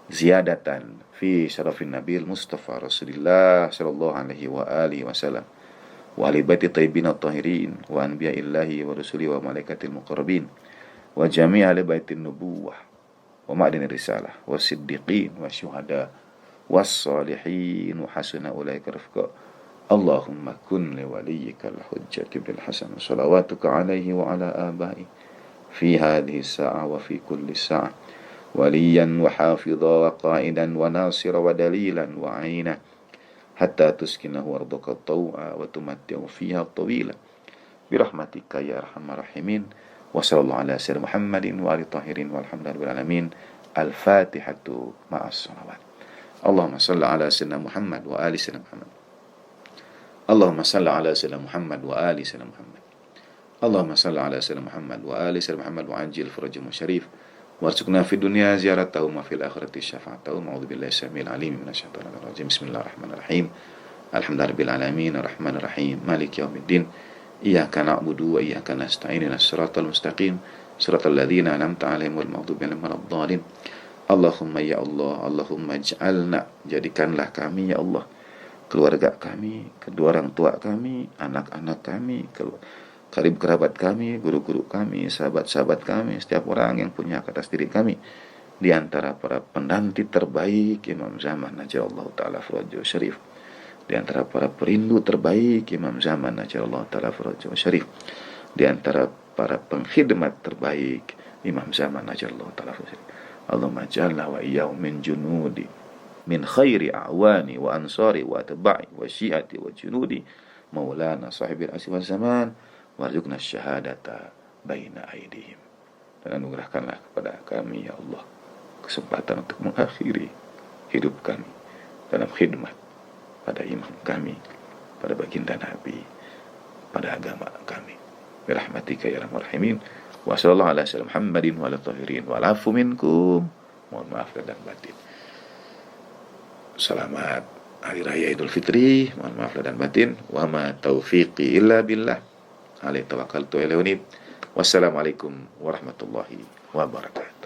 ziyadatan fi syarafin nabil mustafa rasulillah sallallahu alaihi wa alihi wasallam wa ahli baiti tayyibin at-tahirin wa anbiya'illahi wa rusuli wa malaikatil muqarrabin wa jami' ahli baitin nubuwah wa ma'dinir risalah wa siddiqin wa syuhada was salihin wa hasuna ulaika rafqa. Allahumma kun li waliyyika al-hujjat ibn al-Hasan salawatuka alaihi wa ala abai fi hadhihi as-sa'ah wa fi kulli sa'ah waliyan wa hafidha wa qa'idan wa nasira wa dalilan wa 'aina hatta tuskinahu ardaka taw'a wa tumatti'u fiha tawila birahmatika ya arhamar rahimin. Wa sallallahu ala sayyidina Muhammadin wa ali tahirin walhamdulillahi alamin. Al-Fatihatu ma'as salawat. Allahumma salli ala sayyidina Muhammad wa ali sayyidina Muhammad. Allahumma salli ala sayyidina Muhammad wa ali sayyidina Muhammad. Allahumma salli ala sayyidina Muhammad wa ali sayyidina Muhammad wa ajil farajahum syarif warzuqna fid dunya ziyaratahu wa fil akhirati syafa'atahu. A'udzu billahi samil alim minasyaitonir rajim. Bismillahirrahmanirrahim. Alhamdulillahirabbil alamin arrahmanir rahim maliki yaumiddin. Iyyaka na'budu wa iyyaka nasta'in ihdinas siratal mustaqim siratal ladzina an'amta 'alaihim ghairil maghdubi 'alaihim waladdallin. Allahumma ya Allah, Allahumma ij'alna, jadikanlah kami ya Allah, keluarga kami, kedua orang tua kami, anak-anak kami, karib kerabat kami, guru-guru kami, sahabat-sahabat kami, setiap orang yang punya hak atas diri kami, di antara para penanti terbaik Imam Zaman najallahu ta'ala farajahu syarif, di antara para perindu terbaik Imam Zaman najallahu ta'ala farajahu syarif, di antara para pengkhidmat terbaik Imam Zaman najallahu ta'ala farajahu syarif. Allahumma ja'alna wa iyyahu min junudi min khairi a'wani wa ansari wa atba'i wa syi'ati wa junudi maulana sahibil asri wal zaman warzuqna syahadata baina aidihim. Dan anugerahkanlah kepada kami ya Allah kesempatan untuk mengakhiri hidup kami dalam khidmat pada imam kami, pada baginda Nabi, pada agama kami. Birahmatika ya arhamar rahimin. Wa sallallahu ala sayyidina Muhammadin wa ala tahirin wa afu minkum. Mohon maaf dan batin. Selamat Hari Raya Idul Fitri. Mohon maaf dan batin. Wa ma taufiqi illa billah. Alaihi tawakkaltu wa ilaihi unib. Wassalamualaikum warahmatullahi wabarakatuh.